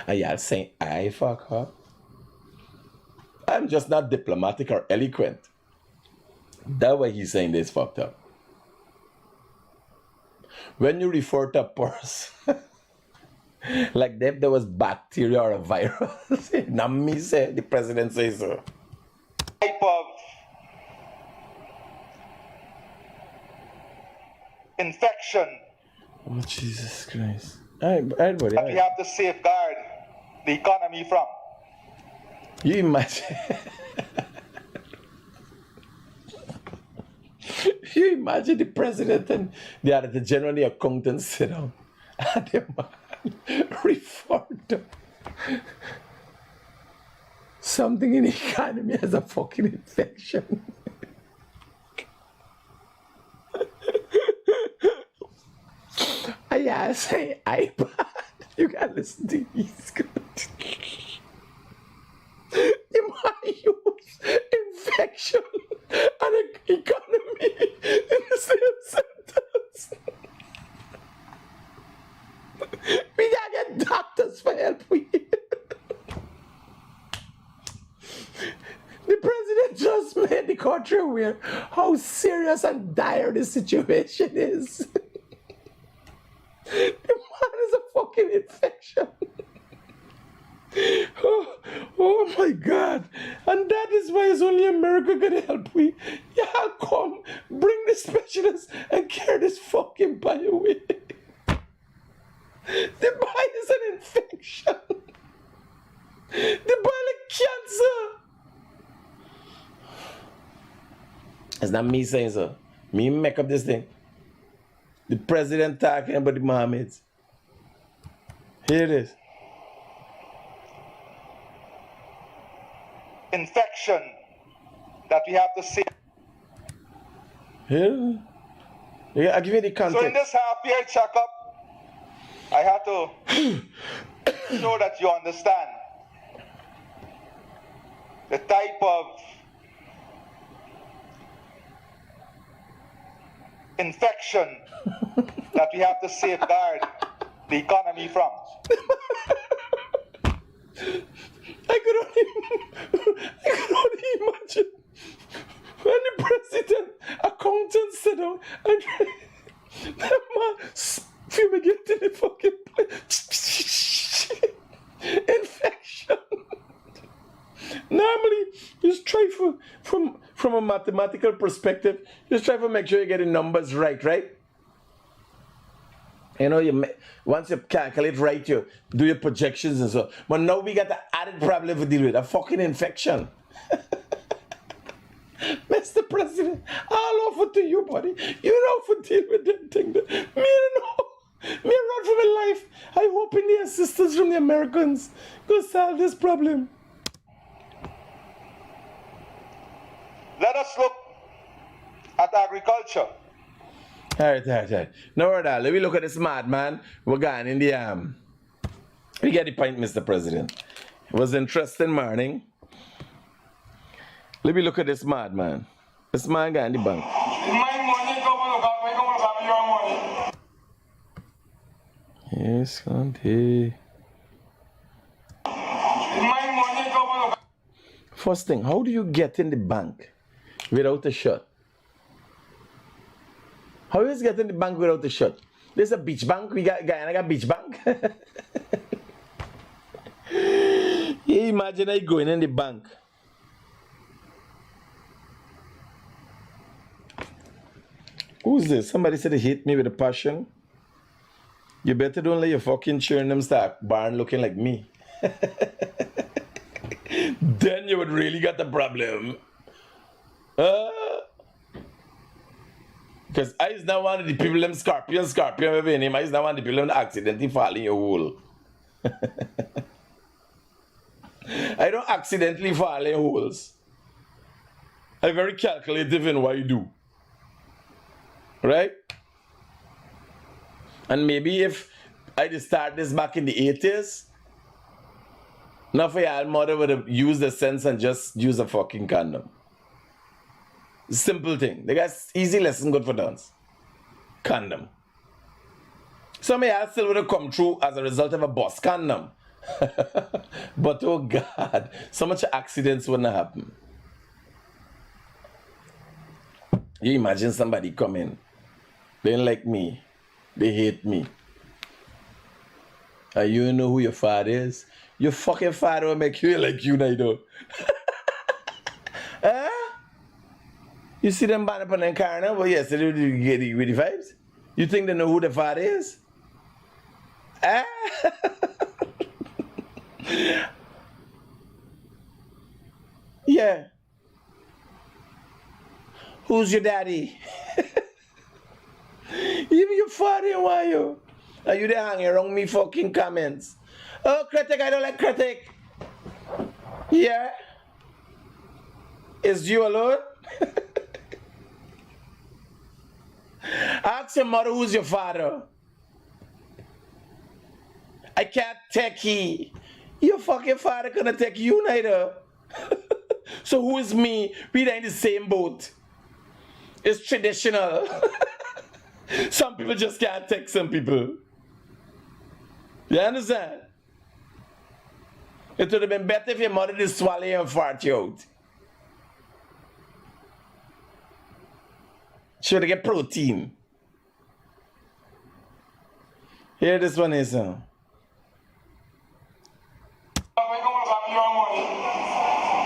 Are y'all saying I fuck her? I'm just not diplomatic or eloquent. That way he's saying this fucked up. When you refer to a person like if there was bacteria or a virus, not me say, the president says so. Type of infection Oh, Jesus Christ. All right, buddy. that we have to safeguard the economy from. You imagine. You imagine the president and the general the accountant sit down and the man referred to something in the economy as a fucking infection. I say iPad. You can listen to these. You might use infection and economy in the same sentence. We gotta get doctors for help. The president just made the country aware how serious and dire the situation is. The man is a fucking infection. Oh my God. And that is why it's only America gonna help we. Y'all come, bring the specialists and carry this fucking boy away. The boy is an infection. The boy like cancer. It's not me saying so. Me make up this thing. The president talking about the Mohammeds. Here it is. Infection that we have to see. Here? Yeah, I'll give you the context. So in this half-year checkup, I had to show that you understand the type of infection that we have to safeguard the economy from. I could only imagine when the president, accountant sit down and that man fumigating the fucking infection. Normally, just try from a mathematical perspective, just try to make sure you get the numbers right? You know, once you calculate right, you do your projections and so. But now we got the added problem to deal with, a fucking infection. Mr. President, all over to you, buddy. You know for deal with that thing. Me know. Me run for my life. I hope in the assistance from the Americans go solve this problem. Let us look at agriculture. All right. No, let me look at this madman. We're going in the we get the point, Mr. President. It was an interesting morning. Let me look at this madman. This man got in the bank. My money, come your money. Yes, Conte. My money, come. First thing, how do you get in the bank without a shirt? How is get in the bank without a shirt? There's a beach bank. We got Guyana got beach bank. You imagine I going in the bank. Who's this? Somebody said they hate me with a passion. You better don't let your fucking children them start barn looking like me. Then you would really got the problem. Because I is not one of the people them scorpion with name. I is not one of the people that accidentally fall in your hole. I don't accidentally fall in holes. I'm very calculative in what I do. Right? And maybe if I just start this back in the 80s, not for y'all mother would have used the sense and just use a fucking condom. Simple thing. They got easy lesson good for dance. Condom. Some of y'all still would have come through as a result of a boss condom. But oh God, so much accidents wouldn't happen. You imagine somebody come in. They don't like me. They hate me. And you know who your father is? Your fucking father will make you like you now, though. Huh? You see them band up on the car now? Well, yes, they do get the vibes. You think they know who the father is? Ah? Yeah. Who's your daddy? Even your father, why you? Are you there hanging around me fucking comments? Oh, Critic, I don't like Critic. Yeah? Is you alone? Ask your mother who's your father. I can't take he. Your fucking father couldn't take you neither. So who is me? We are in the same boat. It's traditional. Some people just can't take some people. You understand? It would have been better if your mother did swallow you and fart you out. She would get protein. Here this one is. When you come about your money,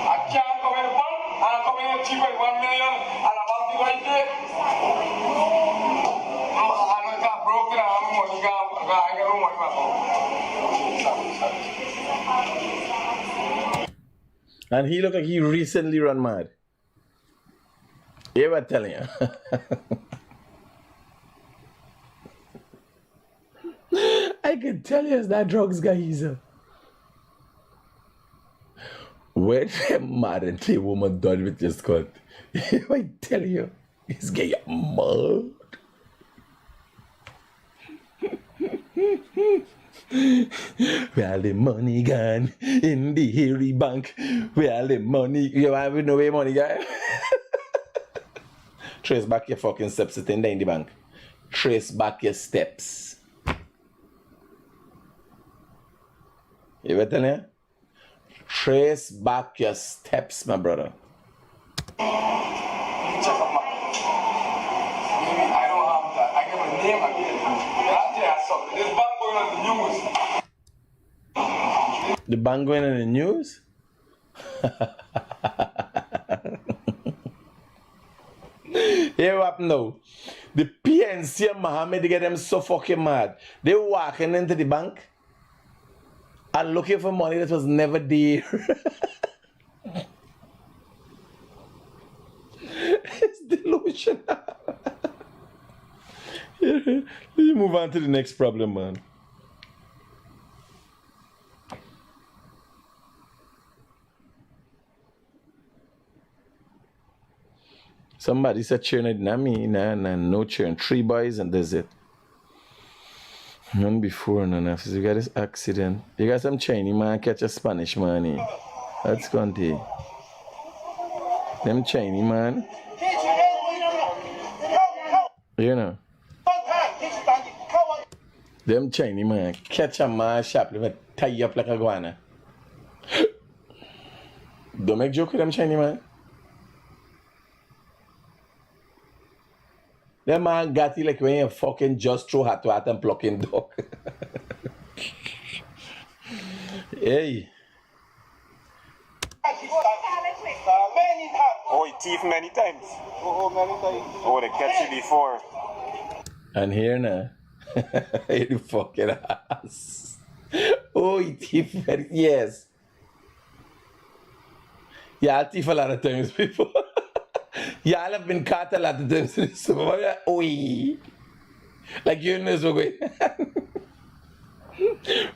I can't come in the bank and I come in cheaper than 1 million and I want to right there. I know it's broken, I have money, I get no money back home. And he looked like he recently run mad. Yeah, I'm telling you. I can tell you it's that drugs guy is. When them mad and the woman done with your skirt, I tell you, this guy mad. Where the money gone in the hairy bank? Where the money? You have no way money guy. Trace back your fucking steps sitting there in the bank. Trace back your steps. You ever tell you? Trace back your steps, my brother. Check up my. I don't have that. I give a name again. That's there. So this bank going on the news. The bank going on the news? Here what now? The PNC and Mohammed, they get them so fucking mad. They walking into the bank and looking for money that was never there. It's delusional. Let me move on to the next problem, man. Somebody said cheering, not me, no cheering. 3 boys and that's it. None before, none after. You got this accident. You got some Chinese man catch a Spanish man here. That's Conte. Them Chinese man. You know. Them Chinese man catch a man sharply, tie you up like a iguana. Don't make joke with them Chinese man. That man got it like when you fucking just throw hat to hat and plucking dog. Hey. Oh, he thief many times. Oh, they catch you before. And here now. You fucking ass. Oh, he thief very, yes. Yeah, I thief a lot of times before. Y'all have been caught a lot of times in the supermarket. Oi. Like you know so good.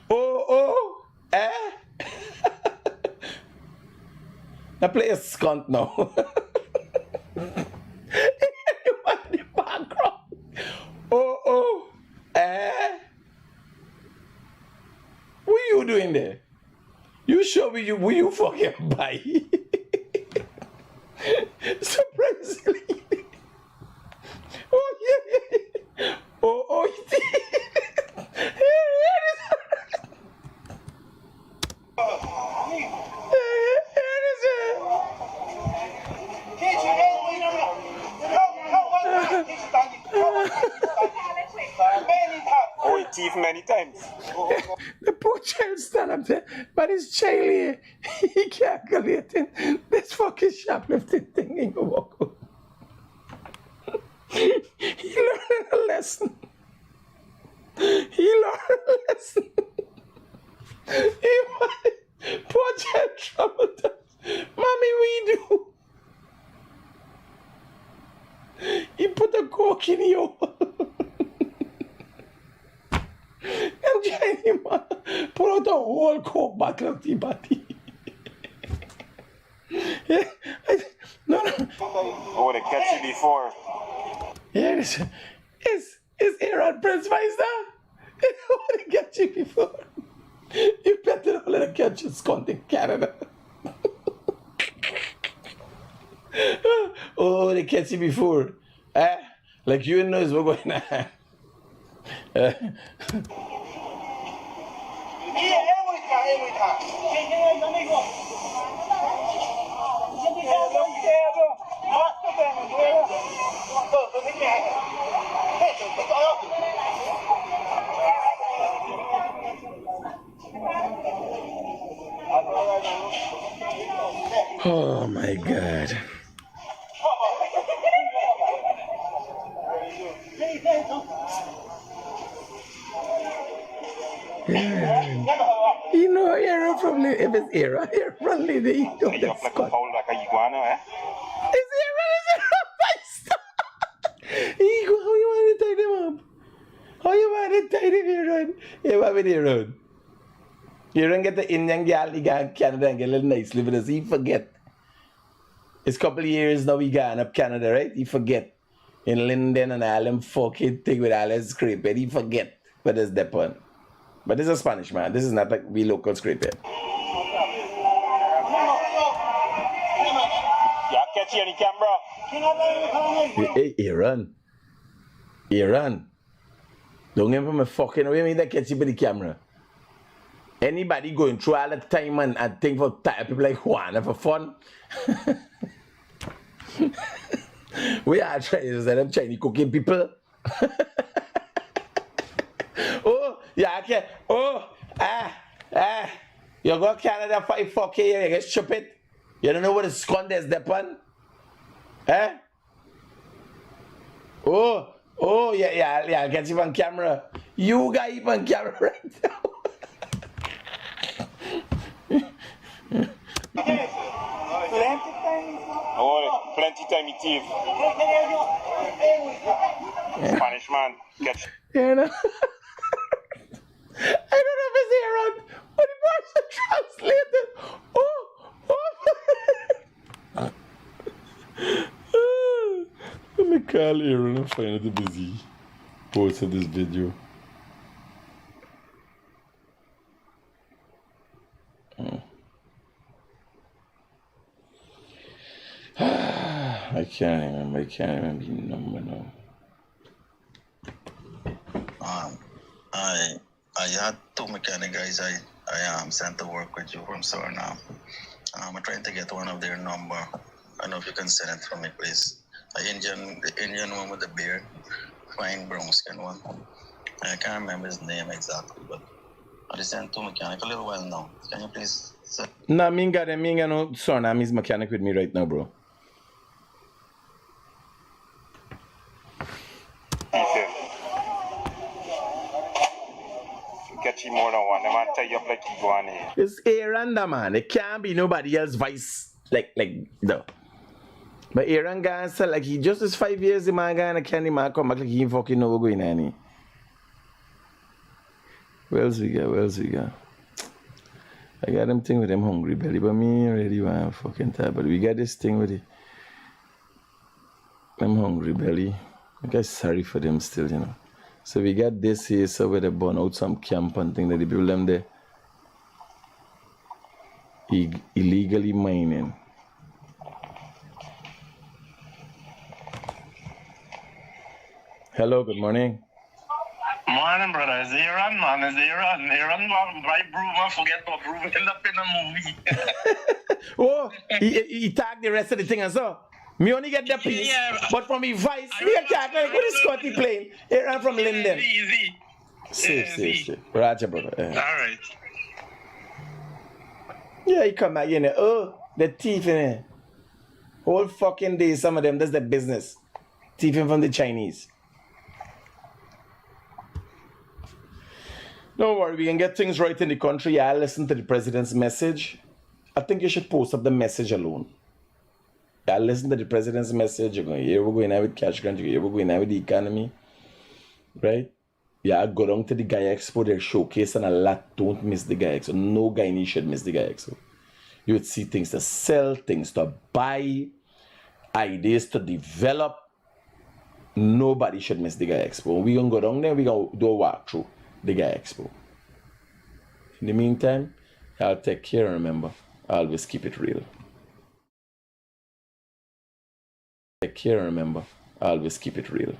Oh, eh? Now play a skunt now. You want the background. Oh, eh? What you doing there? You sure will you fucking buy? Surprisingly. Oh, yeah. Oh, Oh, he thief many times. the poor child stand up there, but his child here, he calculating this fucking shoplifting thing in your walk out. He learned a lesson. Poor child traumatized. Mommy, we do. He put a cork in your and Chinese man pull out a whole coke bottle of tea body. No. Oh, they catch you before. Yes, it's Aaron Prince Meister. They get you before. You better not let a catch a skunk in Canada. Oh, they catch you before. Like you knows what's going on. Oh my God. You know, you're from the, if it's era, you're from the, you know, that's Scott. It's era, Ego, how you want to tie them up? How you want to tie them here, Ron? You want me to run? You don't get the Indian girl, you go to Canada and get a little nice living as you forget. It's a couple of years now we gone up Canada, right? You forget. In Linden and all them fucking thing with all that scraping, you forget what is that one. But this is a Spanish man. This is not like we local scraping. Yeah, catch you on the camera. Hey, Aaron. Aaron. Don't give him a fucking way me that catch you by the camera. Anybody going through all the time and think for people like Juan for fun? We are trying to set up Chinese cooking people. Oh, yeah, okay. Oh, you go to Canada 5-4K, you get stupid. You don't know what a scone is, that one? Oh, yeah, I'll get you on camera. You got you on camera right now. Oh, plenty time you thief. Spanish man, catch. Yeah, no. I don't know if it's Aaron, but it was translated. Oh. Let me call Aaron and find out the busy posted this video. I can't remember the number now. I had two mechanic guys I sent to work with you from Suriname. I'm trying to get one of their number. I don't know if you can send it for me, please. The Indian one with the beard, fine brown skin one. I can't remember his name exactly, but I just sent two mechanic a little while now. Can you please send? Nah, me got no Suriname is mechanic with me right now, bro. Catch you more than one. The man tie you up like you go on here. It's Aaron, da man. It can't be nobody else's vice. Like, no. But Aaron guy said, like, he just is 5 years, the man guy, and candy man come back like he fucking know what's going on. What else we got? I got them thing with them hungry belly, but me already want fucking tired. But we got this thing with it. Them hungry belly. I guess sorry for them still, you know. So we got this here, so where they burn out some camp and thing that the people them there illegally mining. Hello, good morning. Morning, brother. It's Aaron, man. It's Aaron. Aaron, buy broom and forget about broom. End up in a movie. Oh, he tagged the rest of the thing and so. Me only get the piece, yeah, but from his vice, me a tag like what is Scotty playing? Aaron from Linden. Easy. Safe. Roger, brother. All right. Yeah, he come back, you know. Oh, the thief in it. Whole fucking day, some of them, that's their business. Thieving from the Chinese. Don't worry, we can get things right in the country. Yeah, listen to the president's message. I think you should post up the message alone. Yeah, listen to the president's message. You're going, here we're going out with cash grant. Here we're going out with the economy. Right? Yeah, go down to the Guy Expo. They're showcasing a lot. Don't miss the Guy Expo. No Guyanese should miss the Guy Expo. You would see things to sell, things to buy, ideas to develop. Nobody should miss the Guy Expo. We're going to go down there. We're going to do a walkthrough the Guy Expo. In the meantime, y'all take care and remember, always keep it real. Take care and remember, always keep it real.